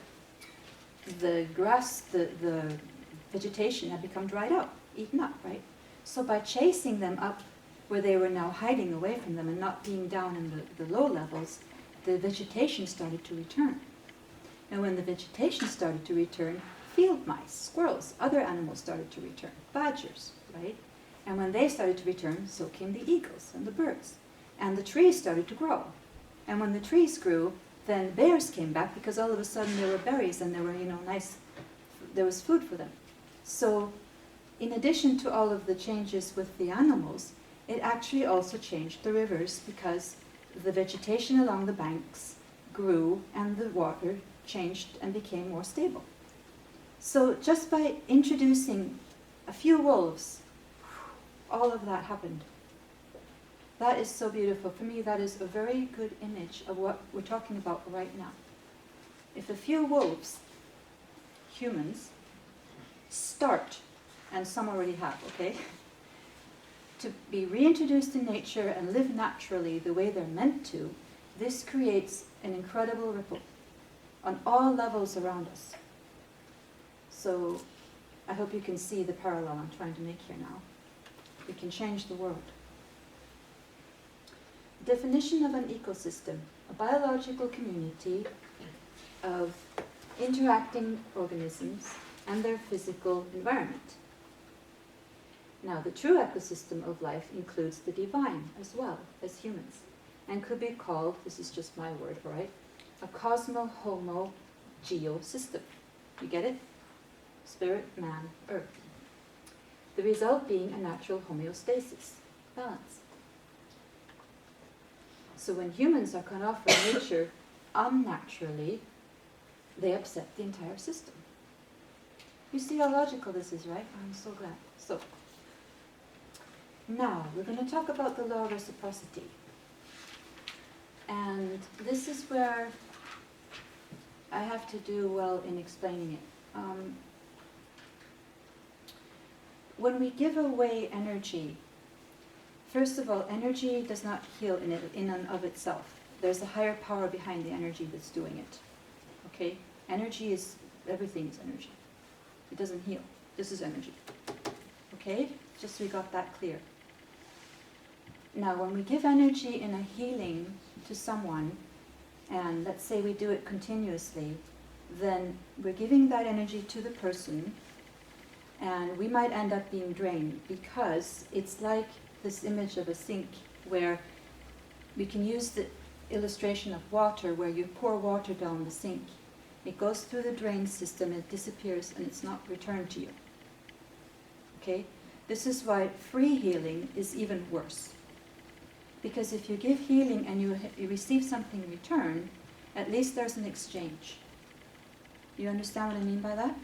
grass, the vegetation had become dried up, eaten up, right? So by chasing them up where they were now hiding away from them and not being down in the low levels, the vegetation started to return. And when the vegetation started to return, field mice, squirrels, other animals started to return, badgers, right? And when they started to return, so came the eagles and the birds. And the trees started to grow. And when the trees grew, then bears came back because all of a sudden there were berries and there were, there was food for them. So in addition to all of the changes with the animals, it actually also changed the rivers because the vegetation along the banks grew and the water changed and became more stable. So just by introducing a few wolves, all of that happened. That is so beautiful. For me, that is a very good image of what we're talking about right now. If a few wolves, humans, start, and some already have, okay, to be reintroduced in nature and live naturally the way they're meant to, this creates an incredible ripple on all levels around us. So I hope you can see the parallel I'm trying to make here now. We can change the world. Definition of an ecosystem: a biological community of interacting organisms and their physical environment. Now, the true ecosystem of life includes the divine as well as humans, and could be called, this is just my word, right, a cosmo-homo-geo system. You get it? Spirit, man, earth. The result being a natural homeostasis, balance. So when humans are cut off from nature unnaturally, they upset the entire system. You see how logical this is, right? I'm so glad. So, now we're going to talk about the law of reciprocity. And this is where I have to do well in explaining it. When we give away energy, first of all, energy does not heal in and of itself. There's a higher power behind the energy that's doing it. Okay? Energy is, everything is energy. It doesn't heal. This is energy. Okay? Just so we got that clear. Now, when we give energy in a healing to someone, and let's say we do it continuously, then we're giving that energy to the person, and we might end up being drained because it's like this image of a sink where we can use the illustration of water where you pour water down the sink. It goes through the drain system, it disappears, and it's not returned to you. Okay? This is why free healing is even worse. Because if you give healing and you receive something in return, at least there's an exchange. You understand what I mean by that?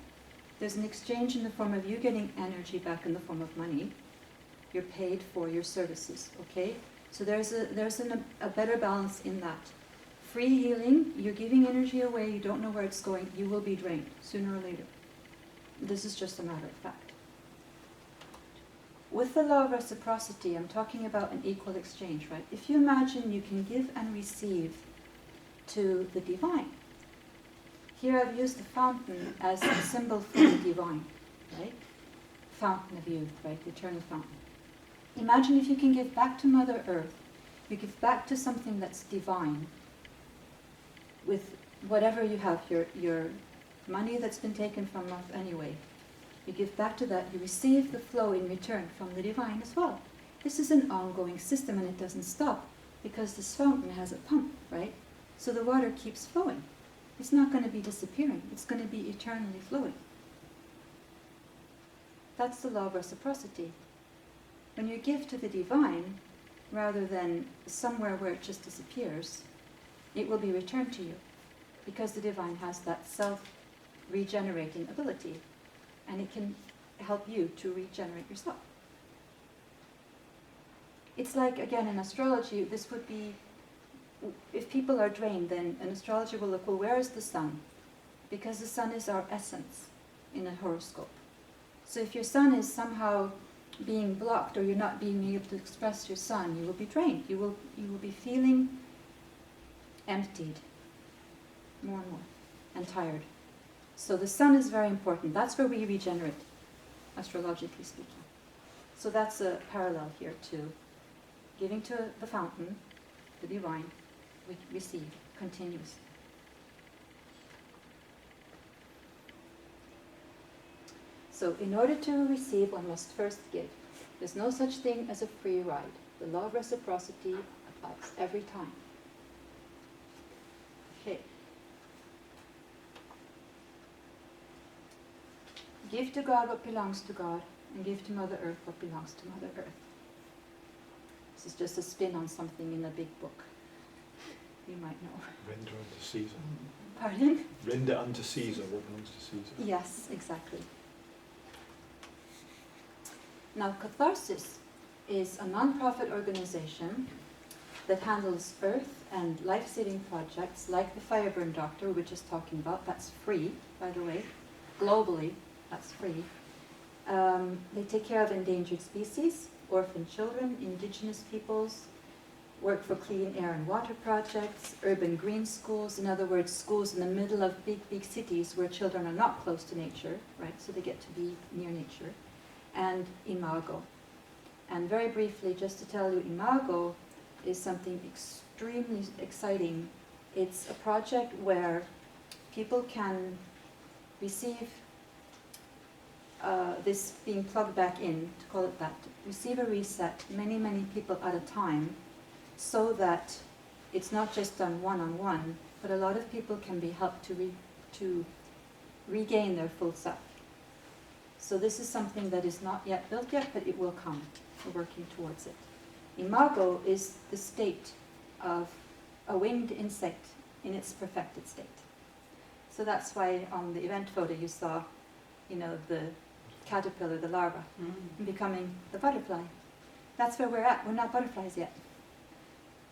There's an exchange in the form of you getting energy back in the form of money. You're paid for your services, okay? So there's a better balance in that. Free healing, you're giving energy away, you don't know where it's going, you will be drained sooner or later. This is just a matter of fact. With the law of reciprocity, I'm talking about an equal exchange, right? If you imagine you can give and receive to the divine. Here I've used the fountain as a symbol for the divine, right? Fountain of youth, right? The eternal fountain. Imagine if you can give back to Mother Earth, you give back to something that's divine with whatever you have, your money that's been taken from us anyway. You give back to that, you receive the flow in return from the divine as well. This is an ongoing system and it doesn't stop because this fountain has a pump, right? So the water keeps flowing. It's not going to be disappearing. It's going to be eternally flowing. That's the law of reciprocity. When you give to the divine, rather than somewhere where it just disappears, it will be returned to you because the divine has that self-regenerating ability. And it can help you to regenerate yourself. It's like, again, in astrology, this would be, if people are drained, then an astrologer will look, well, where is the sun? Because the sun is our essence in a horoscope. So if your sun is somehow being blocked or you're not being able to express your sun, you will be drained. You will be feeling emptied more and more and tired. So the sun is very important. That's where we regenerate, astrologically speaking. So that's a parallel here to giving to the fountain, the divine, we receive. continues. So in order to receive, one must first give. There's no such thing as a free ride. The law of reciprocity applies every time. Okay. Give to God what belongs to God, and give to Mother Earth what belongs to Mother Earth. This is just a spin on something in a big book. You might know. Render unto Caesar. Pardon? Render unto Caesar what belongs to Caesar. Yes, exactly. Now, Catharsis is a non-profit organization that handles earth and life-saving projects like the Fireburn Doctor we were just talking about. That's free, by the way. Globally, that's free. They take care of endangered species, orphan children, indigenous peoples, work for clean air and water projects, urban green schools, in other words, schools in the middle of big, big cities where children are not close to nature, right, so they get to be near nature, and Imago. And very briefly, just to tell you, Imago is something extremely exciting. It's a project where people can receive this being plugged back in, to call it that, receive a reset, many, many people at a time, so that it's not just done one-on-one, but a lot of people can be helped to regain their full self. So this is something that is not yet built yet, but it will come. We're working towards it. Imago is the state of a winged insect in its perfected state. So that's why on the event photo you saw, you know, the caterpillar, the larva, becoming the butterfly. That's where we're at. We're not butterflies yet.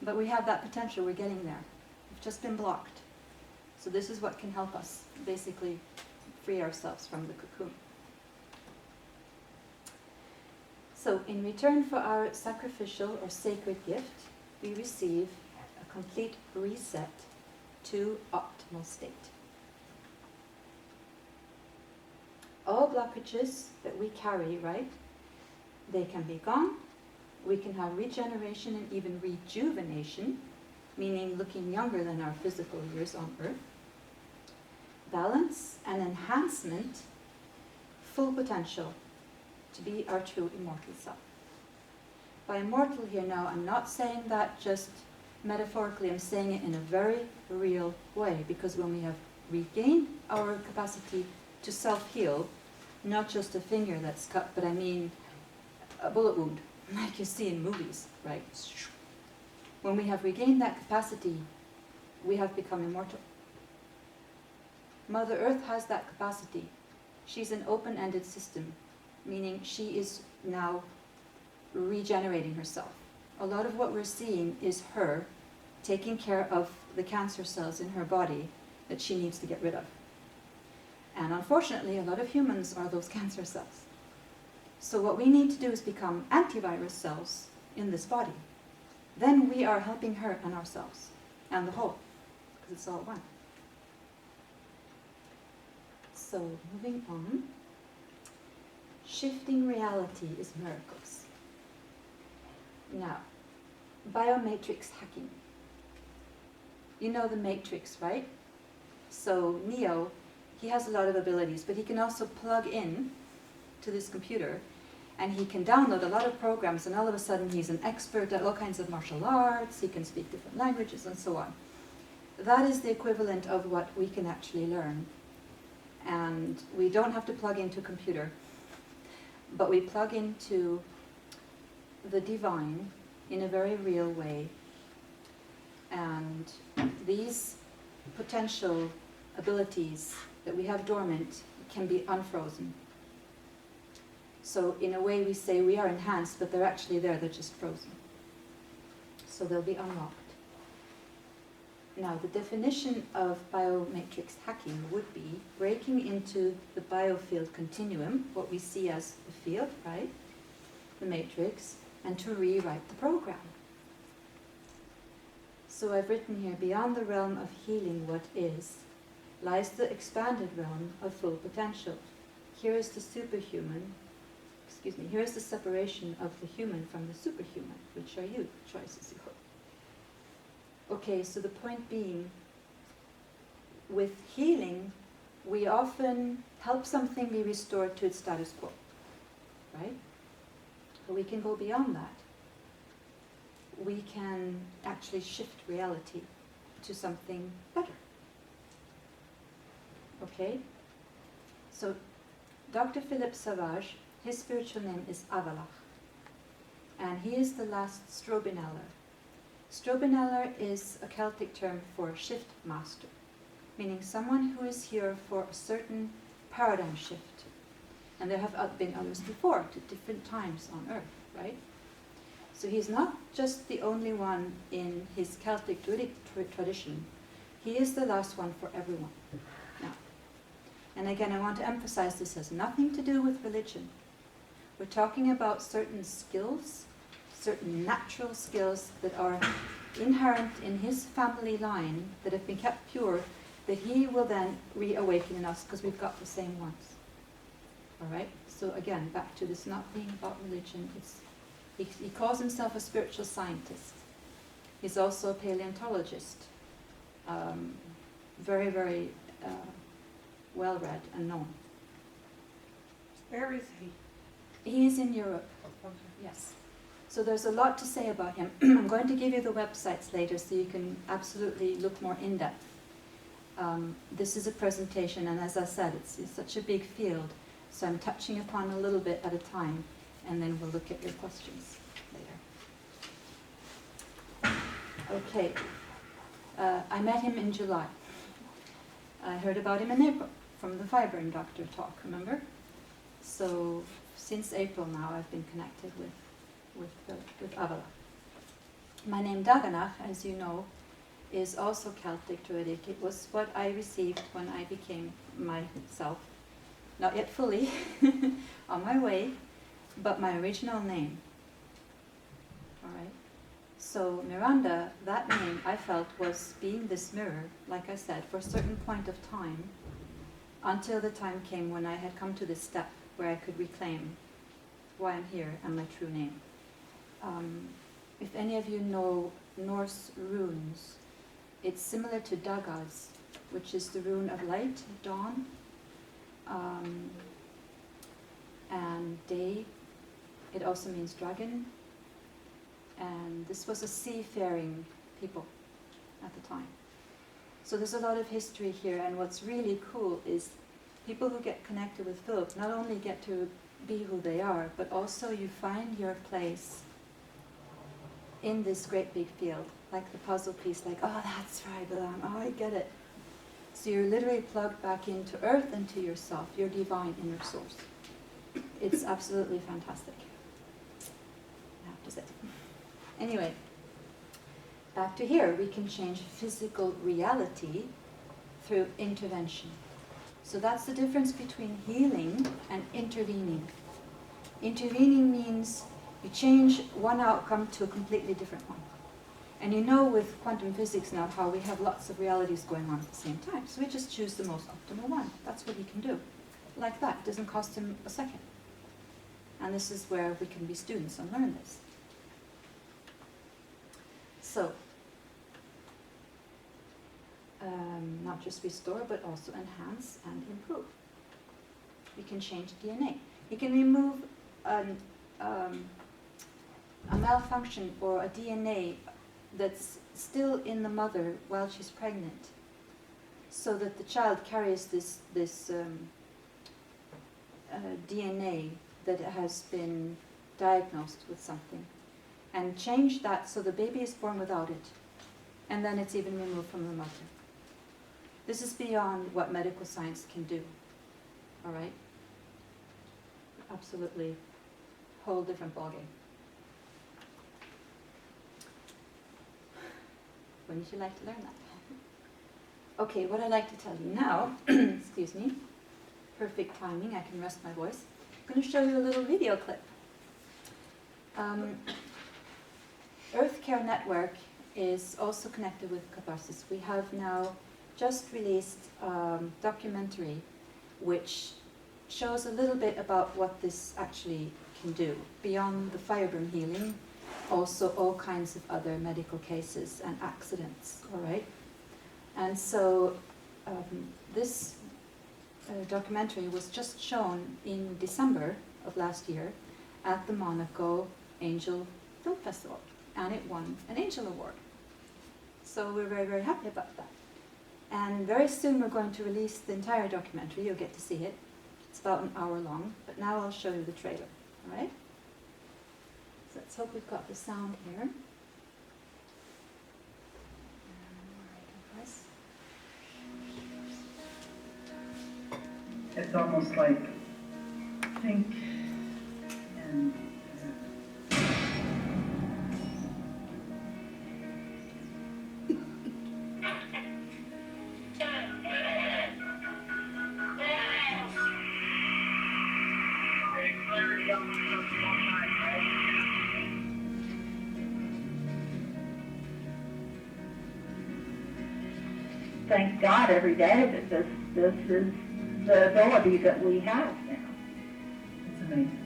But we have that potential. We're getting there. We've just been blocked. So this is what can help us basically free ourselves from the cocoon. So in return for our sacrificial or sacred gift, we receive a complete reset to optimal state. All blockages that we carry, right, they can be gone. We can have regeneration and even rejuvenation, meaning looking younger than our physical years on Earth. Balance and enhancement, full potential to be our true immortal self. By immortal here now, I'm not saying that just metaphorically, I'm saying it in a very real way, because when we have regained our capacity to self-heal, not just a finger that's cut, but I mean a bullet wound, like you see in movies, right? When we have regained that capacity, we have become immortal. Mother Earth has that capacity. She's an open-ended system, meaning she is now regenerating herself. A lot of what we're seeing is her taking care of the cancer cells in her body that she needs to get rid of. And unfortunately, a lot of humans are those cancer cells. So what we need to do is become antivirus cells in this body. Then we are helping her and ourselves and the whole, because it's all one. So moving on, shifting reality is miracles. Now, biomatrix hacking. You know the matrix, right? So Neo, he has a lot of abilities, but he can also plug in to this computer and he can download a lot of programs, and all of a sudden he's an expert at all kinds of martial arts, he can speak different languages and so on. That is the equivalent of what we can actually learn. And we don't have to plug into a computer, but we plug into the divine in a very real way. And these potential abilities that we have dormant can be unfrozen. So in a way we say we are enhanced, but they're actually there, they're just frozen. So they'll be unlocked. Now the definition of biomatrix hacking would be breaking into the biofield continuum, what we see as the field, right? The matrix, and to rewrite the program. So I've written here, beyond the realm of healing what is, lies the expanded realm of full potential. Here is the superhuman, here is the separation of the human from the superhuman, which are you, choices you hope. Okay, so the point being, with healing, we often help something be restored to its status quo, right? But we can go beyond that. We can actually shift reality to something better. Okay? So, Dr. Philip Savage, his spiritual name is Avalach, and he is the last Strobineller. Strobineller is a Celtic term for shift master, meaning someone who is here for a certain paradigm shift. And there have been others before, at different times on Earth, right? So he's not just the only one in his Celtic Druidic tradition. He is the last one for everyone. Now, and again, I want to emphasize this has nothing to do with religion. We're talking about certain skills, certain natural skills that are inherent in his family line that have been kept pure, that he will then reawaken in us because we've got the same ones. All right? So again, back to this not being about religion. He calls himself a spiritual scientist. He's also a paleontologist. Very, very well-read and known. Where is he? He is in Europe, yes. So there's a lot to say about him. I'm going to give you the websites later so you can absolutely look more in depth. This is a presentation, and as I said, it's such a big field, so I'm touching upon a little bit at a time, and then we'll look at your questions later. Okay, I met him in July. I heard about him in April from the Fibrin Doctor talk, remember? So since April now I've been connected with Avala. My name Daganac'h, as you know, is also Celtic Druidic. It was what I received when I became myself. Not yet fully, on my way, but my original name. All right. So Miranda, that name I felt was being this mirror, like I said, for a certain point of time, until the time came when I had come to this step where I could reclaim why I'm here and my true name. If any of you know Norse runes, it's similar to Daganac'h, which is the rune of light, dawn, and day. It also means dragon. And this was a seafaring people at the time. So there's a lot of history here, and what's really cool is people who get connected with Philip not only get to be who they are, but also you find your place in this great big field, like the puzzle piece, like, oh, that's where I belong, oh, I get it. So you're literally plugged back into earth and to yourself, your divine inner source. It's absolutely fantastic. I have to say. Anyway, back to here, we can change physical reality through intervention. So that's the difference between healing and intervening. Intervening means you change one outcome to a completely different one. And you know with quantum physics now how we have lots of realities going on at the same time. So we just choose the most optimal one. That's what he can do. Like that. It doesn't cost him a second. And this is where we can be students and learn this. So, not just restore, but also enhance and improve. We can change DNA. You can remove a malfunction or a DNA that's still in the mother while she's pregnant, so that the child carries this DNA that has been diagnosed with something, and change that so the baby is born without it, and then it's even removed from the mother. This is beyond what medical science can do, all right? Absolutely whole different ballgame. Wouldn't you like to learn that? Okay, what I'd like to tell you now, excuse me, perfect timing, I can rest my voice. I'm going to show you a little video clip. Earth Care Network is also connected with Catharsis. We have now just released a documentary which shows a little bit about what this actually can do, beyond the fireburn healing, also all kinds of other medical cases and accidents, all right? And so this documentary was just shown in December of last year at the Monaco Angel Film Festival, and it won an Angel Award. So we're very, very happy about that. And very soon we're going to release the entire documentary. You'll get to see it. It's about an hour long, but now I'll show you the trailer, all right? So let's hope we've got the sound here. It's almost like pink and thank God every day that this is the ability that we have now. It's amazing.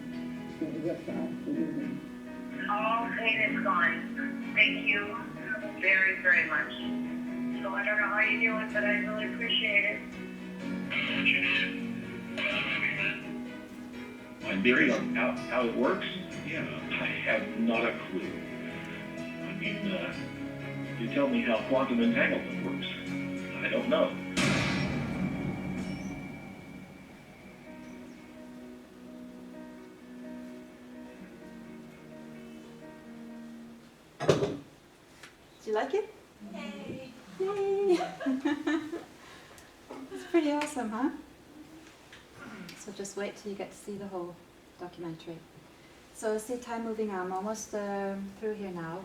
Yes, absolutely. All pain is gone. Thank you very, very much. So I don't know how you do it, but I really appreciate it. My theory on how it works? Yeah, I have not a clue. I mean, you tell me how quantum entanglement works. I don't know. Do you like it? Yay! Yay! It's pretty awesome, huh? So just wait till you get to see the whole documentary. So see time moving on. I'm almost through here now.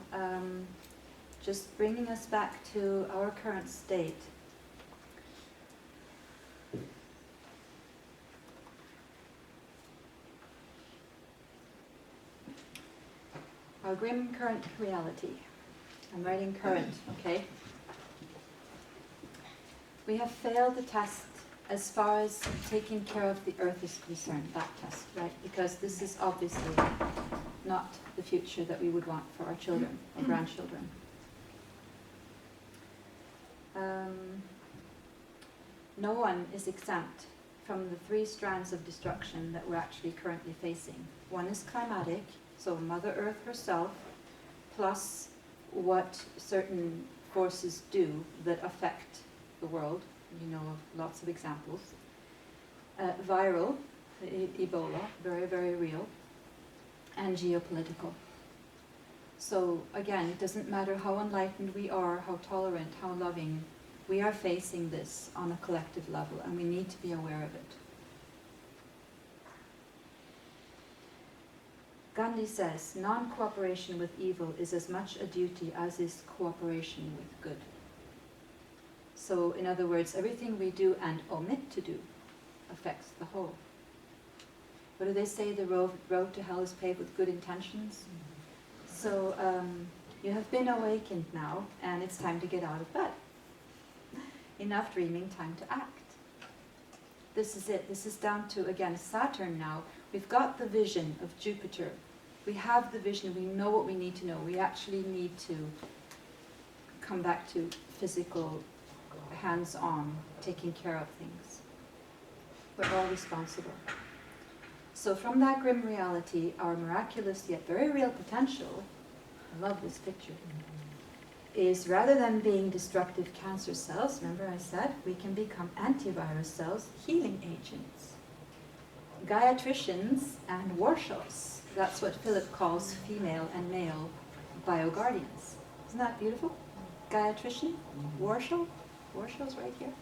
Just bringing us back to our current state. Our grim current reality. I'm writing current, okay? We have failed the test as far as taking care of the earth is concerned, that test, right? Because this is obviously not the future that we would want for our children or grandchildren. No one is exempt from the three strands of destruction that we're actually currently facing. One is climatic, so Mother Earth herself, plus what certain forces do that affect the world. You know of lots of examples. Viral, Ebola, very, very real. And geopolitical. So again, it doesn't matter how enlightened we are, how tolerant, how loving, we are facing this on a collective level, and we need to be aware of it. Gandhi says, non-cooperation with evil is as much a duty as is cooperation with good. So, in other words, everything we do and omit to do affects the whole. What do they say? The road to hell is paved with good intentions. So, you have been awakened now, and it's time to get out of bed. Enough dreaming, time to act. This is it. This is down to, again, Saturn now. We've got the vision of Jupiter. We have the vision. We know what we need to know. We actually need to come back to physical, hands-on, taking care of things. We're all responsible. So from that grim reality, our miraculous yet very real potential, I love this picture, is rather than being destructive cancer cells, remember I said, we can become antivirus cells, healing agents. Gaiatricians and warshops. That's what Philip calls female and male bioguardians. Isn't that beautiful? Gaiatrician, warshop. Warshop's right here.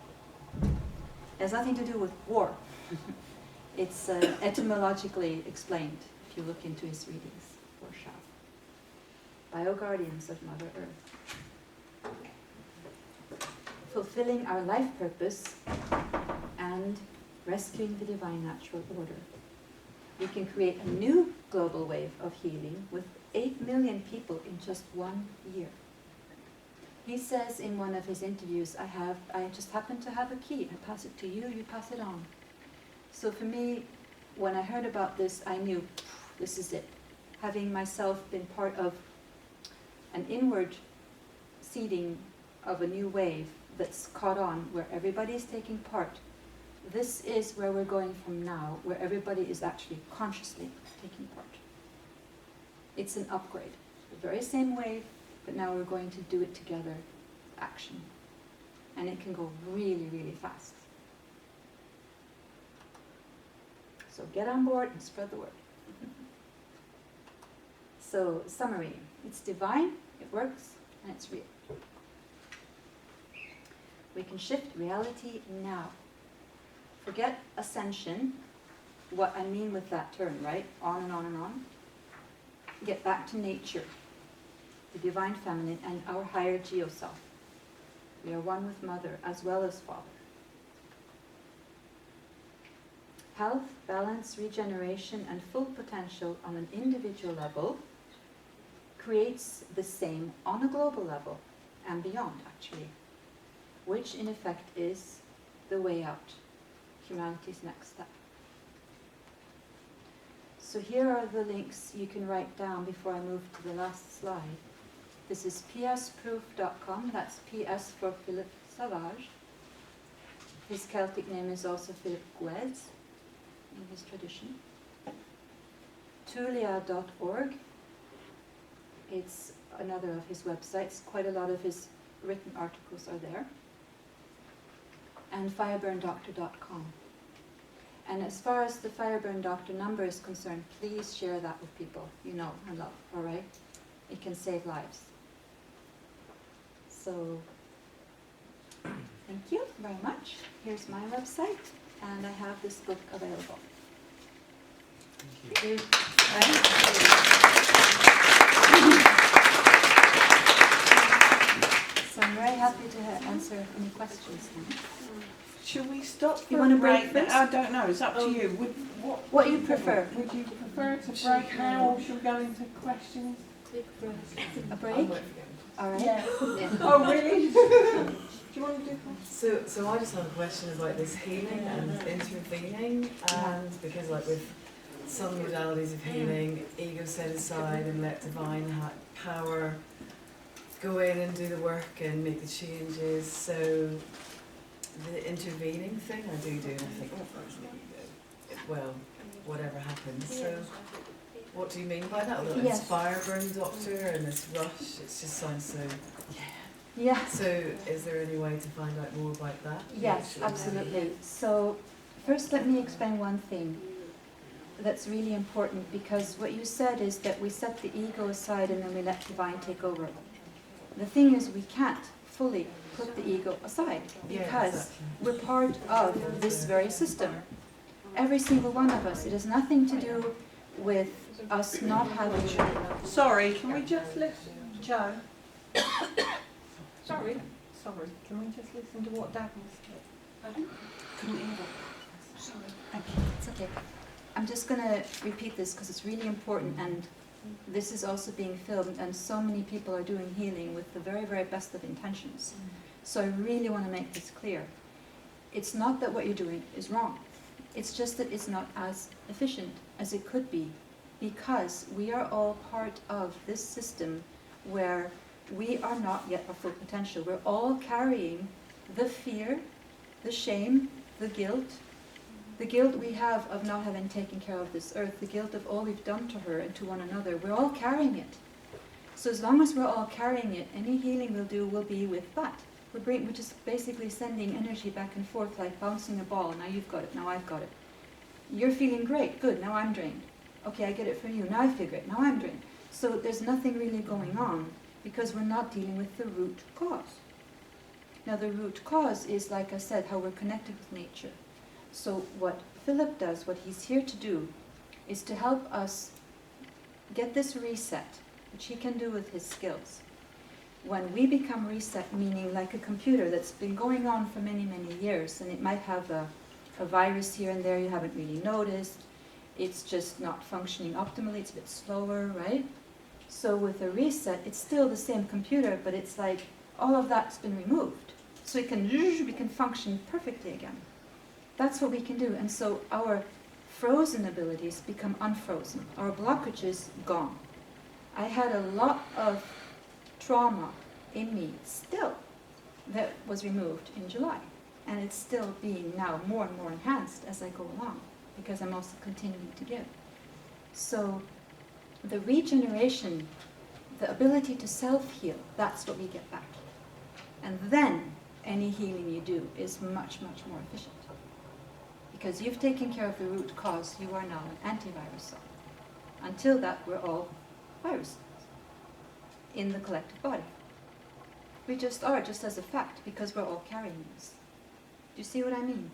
It has nothing to do with war. It's etymologically explained if you look into his readings. Warshop. Bioguardians of Mother Earth. Fulfilling our life purpose and rescuing the divine natural order. We can create a new global wave of healing with 8 million people in just 1 year. He says in one of his interviews, I just happen to have a key. I pass it to you, you pass it on. So for me, when I heard about this, I knew this is it. Having myself been part of an inward seeding of a new wave that's caught on, where everybody's taking part. This is where we're going from now, where everybody is actually consciously taking part. It's an upgrade. The very same wave, but now we're going to do it together, action. And it can go really, really fast. So get on board and spread the word. So, summary. It's divine, it works, and it's real. We can shift reality now. Forget ascension, what I mean with that term, right? On and on and on. Get back to nature, the divine feminine, and our higher geo-self. We are one with Mother as well as Father. Health, balance, regeneration, and full potential on an individual level creates the same on a global level and beyond, actually, which in effect is the way out, humanity's next step. So here are the links you can write down before I move to the last slide. This is psproof.com, that's PS for Philip Savage. His Celtic name is also Philip Guez in his tradition. Tulia.org, it's another of his websites. Quite a lot of his written articles are there. And fireburndoctor.com. And as far as the Fireburn Doctor number is concerned, please share that with people you know and love, all right? It can save lives. So, thank you very much. Here's my website, and I have this book available. Thank you. So I'm very happy to answer any questions now. Should we stop for You want a to break break? first? I don't know, it's up to you. What do you prefer? Would you prefer to break now, or should we go into questions? A break? All right. Yeah. Yeah. Oh, really? Do you want to do questions? So I just have a question about this healing and intervening, and because like with some modalities of healing, ego set aside and let divine power go in and do the work and make the changes. So the intervening thing I do, and I think, well, whatever happens. So what do you mean by that? Well, Yes. it's Fireburn Doctor and this rush, it just sounds so, Yeah. So is there any way to find out more about that? Yes, absolutely. So first let me explain one thing that's really important, because what you said is that we set the ego aside and then we let divine take over. The thing is, we can't fully put the ego aside because we're part of this very system. Every single one of us. It has nothing to do with us not having... Sorry, can we just listen, Joe? Sorry, can we just listen to what Daganac'h said? Couldn't hear that. Sorry. Okay, it's okay. I'm just going to repeat this because it's really important, and this is also being filmed, and so many people are doing healing with the very, very best of intentions. So I really want to make this clear. It's not that what you're doing is wrong. It's just that it's not as efficient as it could be, because we are all part of this system where we are not yet our full potential. We're all carrying the fear, the shame, the guilt we have of not having taken care of this earth, the guilt of all we've done to her and to one another. We're all carrying it. So as long as we're all carrying it, any healing we'll do will be with that. We're just basically sending energy back and forth like bouncing a ball. Now you've got it, now I've got it. You're feeling great, good, now I'm drained. Okay, I get it from you, now I figure it, now I'm drained. So there's nothing really going on because we're not dealing with the root cause. Now the root cause is, like I said, how we're connected with nature. So what Philip does, what he's here to do, is to help us get this reset, which he can do with his skills. When we become reset, meaning like a computer that's been going on for many, many years, and it might have a virus here and there you haven't really noticed, it's just not functioning optimally, it's a bit slower, right? So with a reset, it's still the same computer, but it's like all of that's been removed. So we can function perfectly again. That's what we can do. And so our frozen abilities become unfrozen. Our blockages gone. I had a lot of trauma in me still that was removed in July. And it's still being now more and more enhanced as I go along, because I'm also continuing to give. So the regeneration, the ability to self-heal, that's what we get back. And then any healing you do is much, much more efficient. Because you've taken care of the root cause, you are now an antivirus cell. Until that, we're all viruses in the collective body. We just are, just as a fact, because we're all carrying this. Do you see what I mean?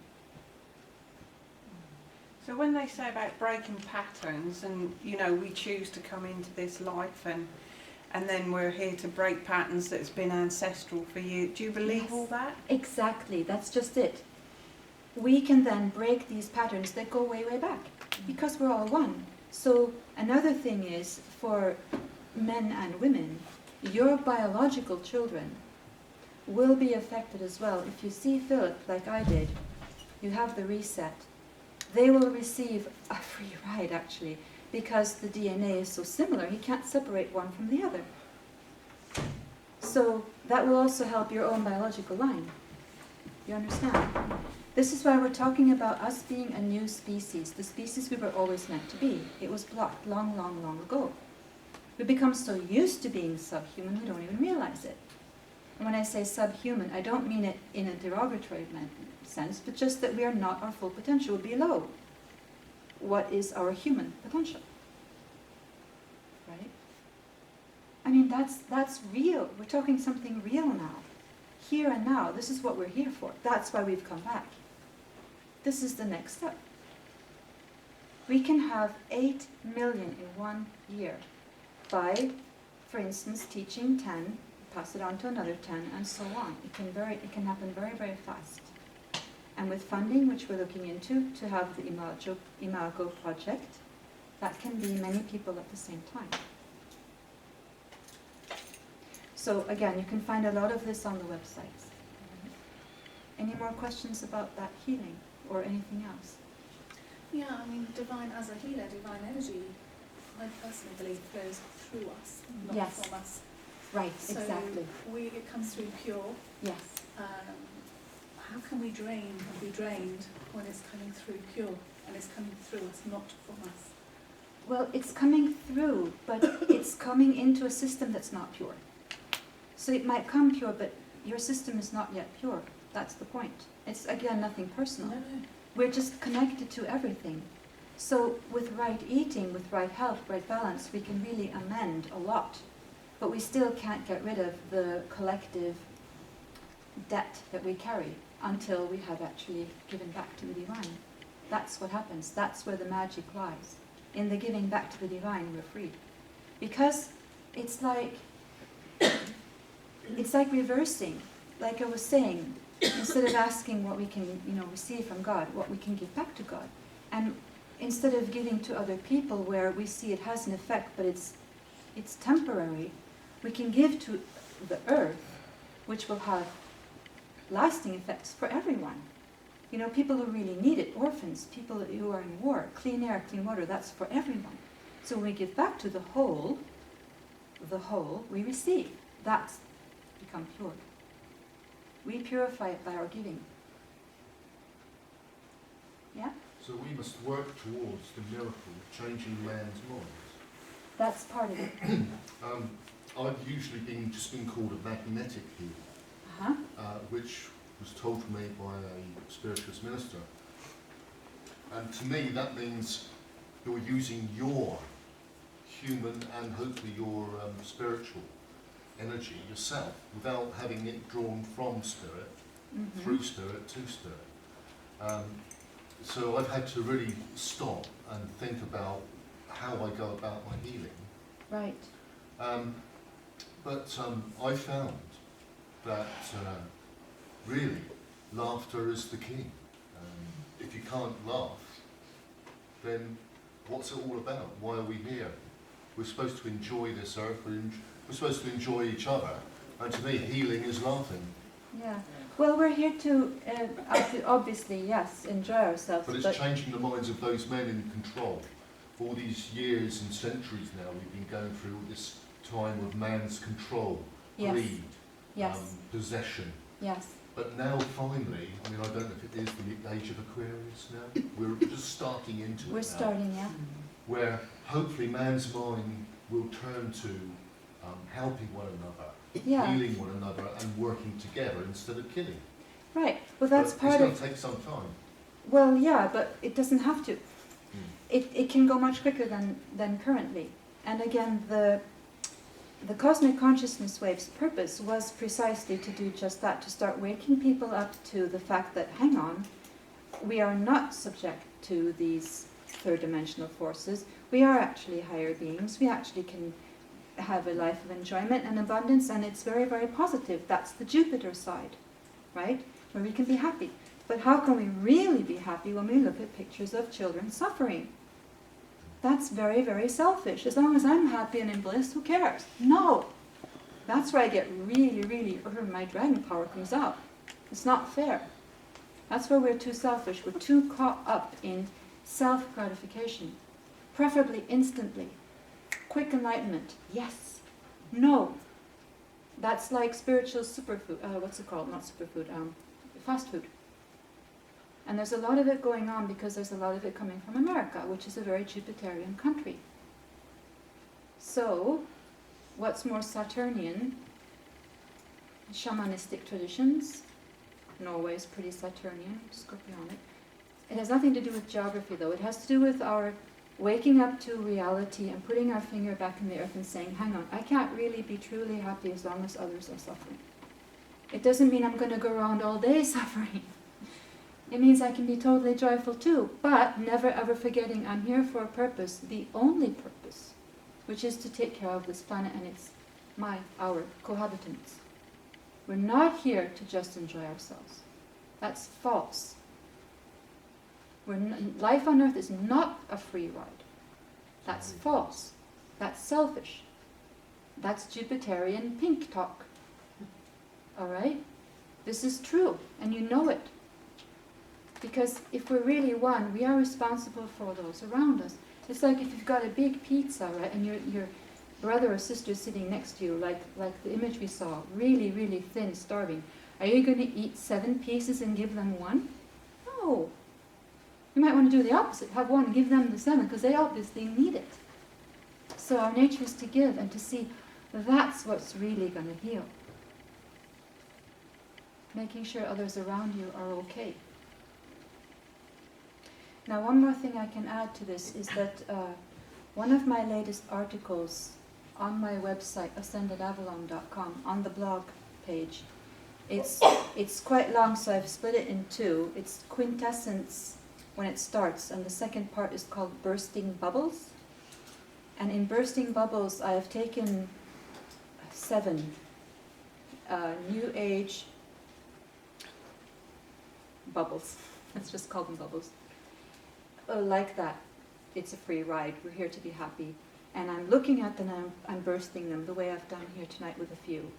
So when they say about breaking patterns and, you know, we choose to come into this life and then we're here to break patterns that's been ancestral for you, do you believe Yes. all that? Exactly, that's just it. We can then break these patterns that go way, way back, because we're all one. So another thing is, for men and women, your biological children will be affected as well. If you see Philip, like I did, you have the reset. They will receive a free ride, actually, because the DNA is so similar, he can't separate one from the other. So that will also help your own biological line. You understand? This is why we're talking about us being a new species, the species we were always meant to be. It was blocked long, long, long ago. We become so used to being subhuman, we don't even realize it. And when I say subhuman, I don't mean it in a derogatory sense, but just that we are not our full potential, we're below what is our human potential. Right? I mean, that's real. We're talking something real now. Here and now, this is what we're here for. That's why we've come back. This is the next step. We can have 8 million in 1 year by, for instance, teaching 10, pass it on to another 10, and so on. It can happen very, very fast. And with funding, which we're looking into, to have the Imago project, that can be many people at the same time. So again, you can find a lot of this on the websites. Any more questions about that healing or anything else? Yeah, I mean, divine, as a healer, divine energy, I personally believe flows through us, not Yes. from us. Right, So exactly. it comes through pure. Yes. How can we drain and be drained when it's coming through pure and it's coming through us, not from us? Well, it's coming through, but it's coming into a system that's not pure. So it might come pure, but your system is not yet pure. That's the point. It's, again, nothing personal. No. We're just connected to everything. So with right eating, with right health, right balance, we can really amend a lot. But we still can't get rid of the collective debt that we carry until we have actually given back to the divine. That's what happens. That's where the magic lies. In the giving back to the divine, we're free. Because it's like reversing. Like I was saying, instead of asking what we can, receive from God, what we can give back to God. And instead of giving to other people where we see it has an effect, but it's temporary, we can give to the earth, which will have lasting effects for everyone. People who really need it, orphans, people who are in war, clean air, clean water, that's for everyone. So when we give back to the whole we receive. That's become pure. We purify it by our giving. Yeah? So we must work towards the miracle of changing man's minds. That's part of it. I've usually just been called a magnetic healer, Uh-huh. which was told to me by a spiritualist minister. And to me that means you're using your human and hopefully your spiritual energy yourself without having it drawn from spirit, Mm-hmm. through spirit to spirit. So I've had to really stop and think about how I go about my healing. Right. But I found that really laughter is the key. If you can't laugh, then what's it all about? Why are we here? We're supposed to enjoy this earth, we're supposed to enjoy each other, and to me healing is laughing. Yeah. Well, we're here to, obviously, yes, enjoy ourselves. But it's changing the minds of those men in control. For all these years and centuries now we've been going through this time of man's control Yes. greed, Yes. possession. Yes. But now finally, I mean, I don't know if it is the age of Aquarius now, we're just starting into it We're now, starting, yeah. where hopefully man's mind will turn to helping one another, Yeah. healing one another and working together instead of killing. Right. Well, that's But part it's going of. to take some time. Well, yeah, but it doesn't have to. Mm. It can go much quicker than currently. And again, the cosmic consciousness wave's purpose was precisely to do just that, to start waking people up to the fact that, hang on, we are not subject to these third dimensional forces. We are actually higher beings. We actually can have a life of enjoyment and abundance, and it's very, very positive. That's the Jupiter side, right? Where we can be happy. But how can we really be happy when we look at pictures of children suffering? That's very, very selfish. As long as I'm happy and in bliss, who cares? No! That's where I get really, really, my dragon power comes out. It's not fair. That's where we're too selfish. We're too caught up in self-gratification. Preferably instantly. Quick enlightenment. Yes. No. That's like spiritual superfood. What's it called? Not superfood. Fast food. And there's a lot of it going on because there's a lot of it coming from America, which is a very Jupiterian country. So, what's more Saturnian? Shamanistic traditions. Norway is pretty Saturnian, Scorpionic. It has nothing to do with geography, though. It has to do with our waking up to reality and putting our finger back in the earth and saying, hang on, I can't really be truly happy as long as others are suffering. It doesn't mean I'm going to go around all day suffering. It means I can be totally joyful too, but never ever forgetting I'm here for a purpose, the only purpose, which is to take care of this planet and our cohabitants. We're not here to just enjoy ourselves. That's false. Life on earth is not a free ride. That's false. That's selfish. That's Jupiterian pink talk. All right? This is true, and you know it. Because if we're really one, we are responsible for those around us. It's like if you've got a big pizza, right, and your brother or sister is sitting next to you, like the image we saw, really, really thin, starving. Are you going to eat 7 pieces and give them 1? No. You might want to do the opposite. Have 1 and give them the 7, because they obviously need it. So our nature is to give and to see that's what's really going to heal. Making sure others around you are okay. Now, one more thing I can add to this is that one of my latest articles on my website, ascendedavalon.com, on the blog page, it's quite long, so I've split it in 2. It's quintessence when it starts, and the second part is called Bursting Bubbles. And in Bursting Bubbles, I have taken 7 New Age bubbles. Let's just call them bubbles. Like that. It's a free ride. We're here to be happy. And I'm looking at them and I'm bursting them the way I've done here tonight with a few.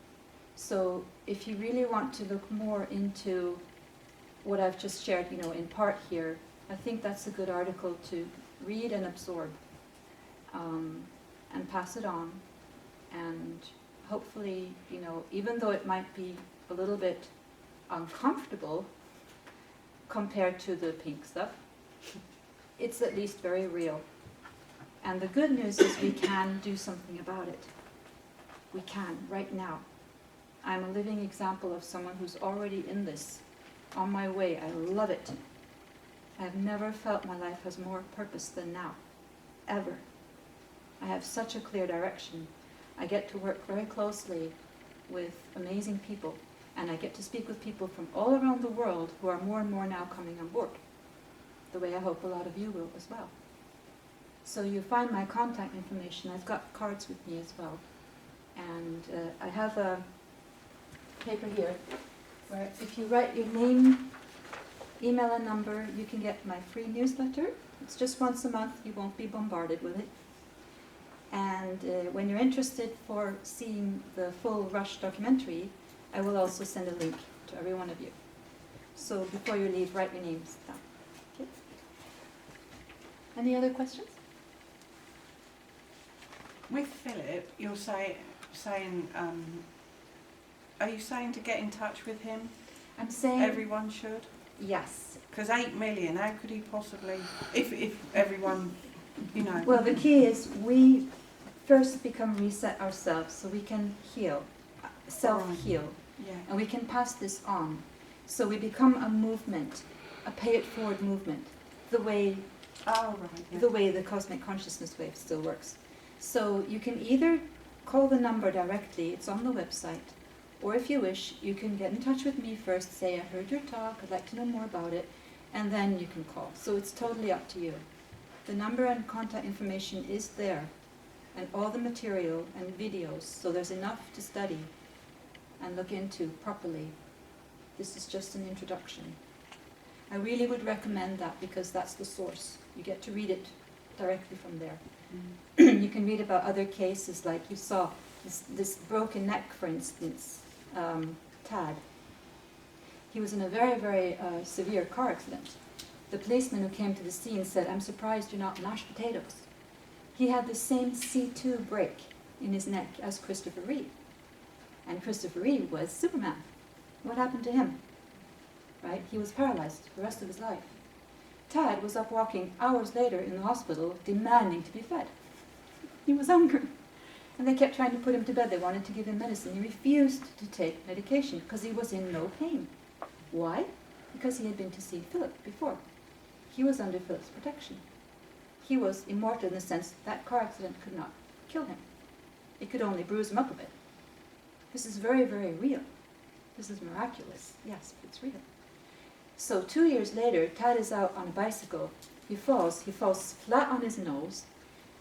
So if you really want to look more into what I've just shared, in part here, I think that's a good article to read and absorb and pass it on. And hopefully, even though it might be a little bit uncomfortable compared to the pink stuff, it's at least very real. And the good news is we can do something about it. We can, right now. I'm a living example of someone who's already in this, on my way. I love it. I've never felt my life has more purpose than now, ever. I have such a clear direction. I get to work very closely with amazing people, and I get to speak with people from all around the world who are more and more now coming on board, the way I hope a lot of you will as well. So you find my contact information. I've got cards with me as well. And I have a paper here where if you write your name, email and number, you can get my free newsletter. It's just once a month. You won't be bombarded with it. And when you're interested for seeing the full Rush documentary, I will also send a link to every one of you. So before you leave, write your names down. Okay. Any other questions? With Philip, you're saying are you saying to get in touch with him? I'm saying Everyone should? yes. Because 8 million, how could he possibly, if everyone, you know. Well, the key is we first become reset ourselves so we can heal, self-heal, Yeah. and we can pass this on. So we become a movement, a pay-it-forward movement, the way Oh, right. Yeah. the cosmic consciousness wave still works. So you can either call the number directly, it's on the website, or if you wish, you can get in touch with me first, say, I heard your talk, I'd like to know more about it, and then you can call. So it's totally up to you. The number and contact information is there, and all the material and videos, so there's enough to study and look into properly. This is just an introduction. I really would recommend that because that's the source. You get to read it directly from there. You can read about other cases, like you saw this broken neck, for instance, Tad. He was in a very, very severe car accident. The policeman who came to the scene said, I'm surprised you're not mashed potatoes. He had the same C2 break in his neck as Christopher Reeve. And Christopher Reeve was Superman. What happened to him? Right? He was paralyzed the rest of his life. Tad was up walking hours later in the hospital demanding to be fed. He was hungry. And they kept trying to put him to bed. They wanted to give him medicine. He refused to take medication because he was in no pain. Why? Because he had been to see Philip before. He was under Philip's protection. He was immortal in the sense that car accident could not kill him. It could only bruise him up a bit. This is very, very real. This is miraculous. Yes, but it's real. So 2 years later, Tad is out on a bicycle. He falls flat on his nose,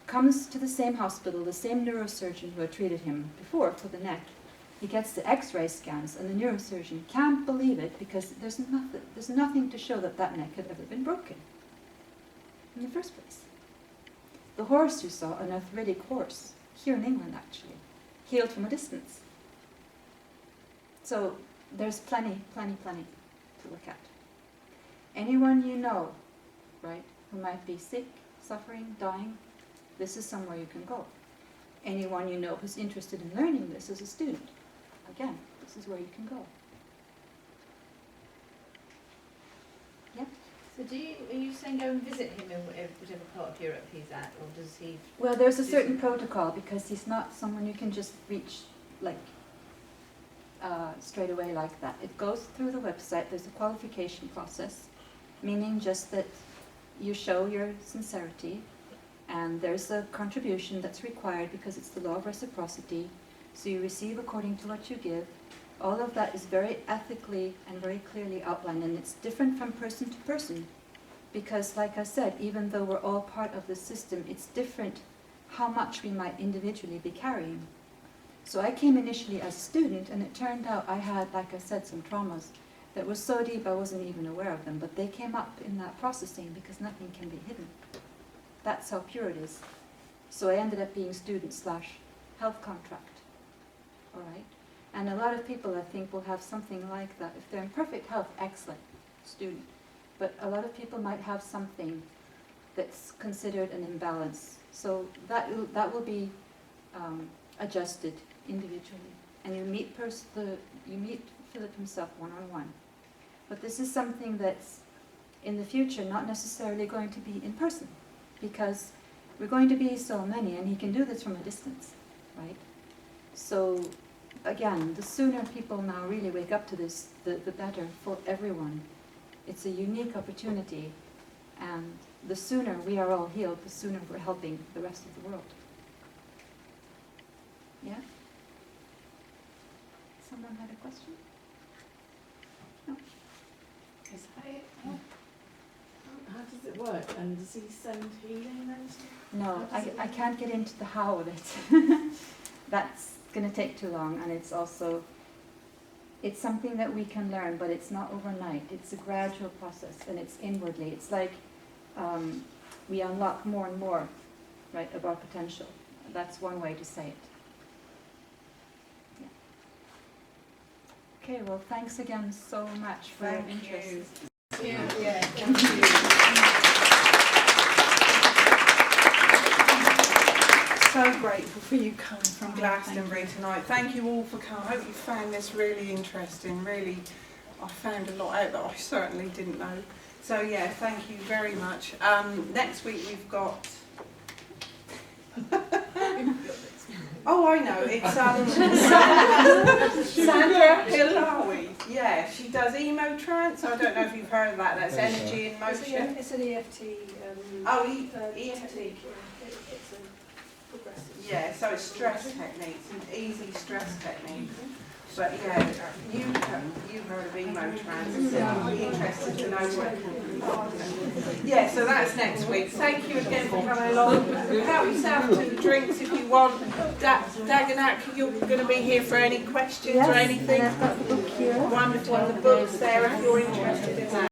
comes to the same hospital, the same neurosurgeon who had treated him before for the neck. He gets the x-ray scans, and the neurosurgeon can't believe it because there's nothing to show that that neck had ever been broken in the first place. The horse you saw, an arthritic horse, here in England actually, healed from a distance. So there's plenty to look at. Anyone you know, right, who might be sick, suffering, dying, this is somewhere you can go. Anyone you know who's interested in learning this as a student, again, this is where you can go. Yeah? So are you saying go and visit him in whichever part of Europe he's at, or does he? Well, there's a certain protocol because he's not someone you can just reach like straight away like that. It goes through the website. There's a qualification process, meaning just that you show your sincerity, and there's a contribution that's required because it's the law of reciprocity. So you receive according to what you give. All of that is very ethically and very clearly outlined, and it's different from person to person because, like I said, even though we're all part of the system, it's different how much we might individually be carrying. So I came initially as a student, and it turned out I had, like I said, some traumas that were so deep I wasn't even aware of them, but they came up in that processing because nothing can be hidden. That's how pure it is. So I ended up being student/health contract. All right? And a lot of people, I think, will have something like that. If they're in perfect health, excellent, student. But a lot of people might have something that's considered an imbalance. So that will be adjusted individually. And you meet Philip himself one-on-one. But this is something that's, in the future, not necessarily going to be in person, because we're going to be so many, and he can do this from a distance, right? So, again, the sooner people now really wake up to this, the better for everyone. It's a unique opportunity, and the sooner we are all healed, the sooner we're helping the rest of the world. Yeah? Someone had a question? No? Is that it? How does it work? And does he send healing then? No, I can't get into the how of it. That's going to take too long, and it's something that we can learn, but it's not overnight. It's a gradual process, and it's inwardly. It's like we unlock more and more, right, of our potential. That's one way to say it. Yeah. Okay, well, thanks again so much for your interest. Yeah. Thank you. so grateful for you coming from Glastonbury tonight. Thank you all for coming. I hope you found this really interesting. Really, I found a lot out that I certainly didn't know. So yeah, thank you very much. Next week we've got... Oh, I know, it's Sandra Hilawi. Yeah, she does emo trance. I don't know if you've heard of that. That's energy in motion. It's an EFT. EFT. It's a progressive. Yeah, so it's stress techniques, an easy stress technique. But yeah, you've heard of emo trance. I'd be interested to know what. Yeah, so that's next week. Thank you again for coming along. Help yourself to the drinks if you want. Daganac'h, you're going to be here for any questions or anything? And I've got the book here. Wonderful, and the book's there if you're interested in that.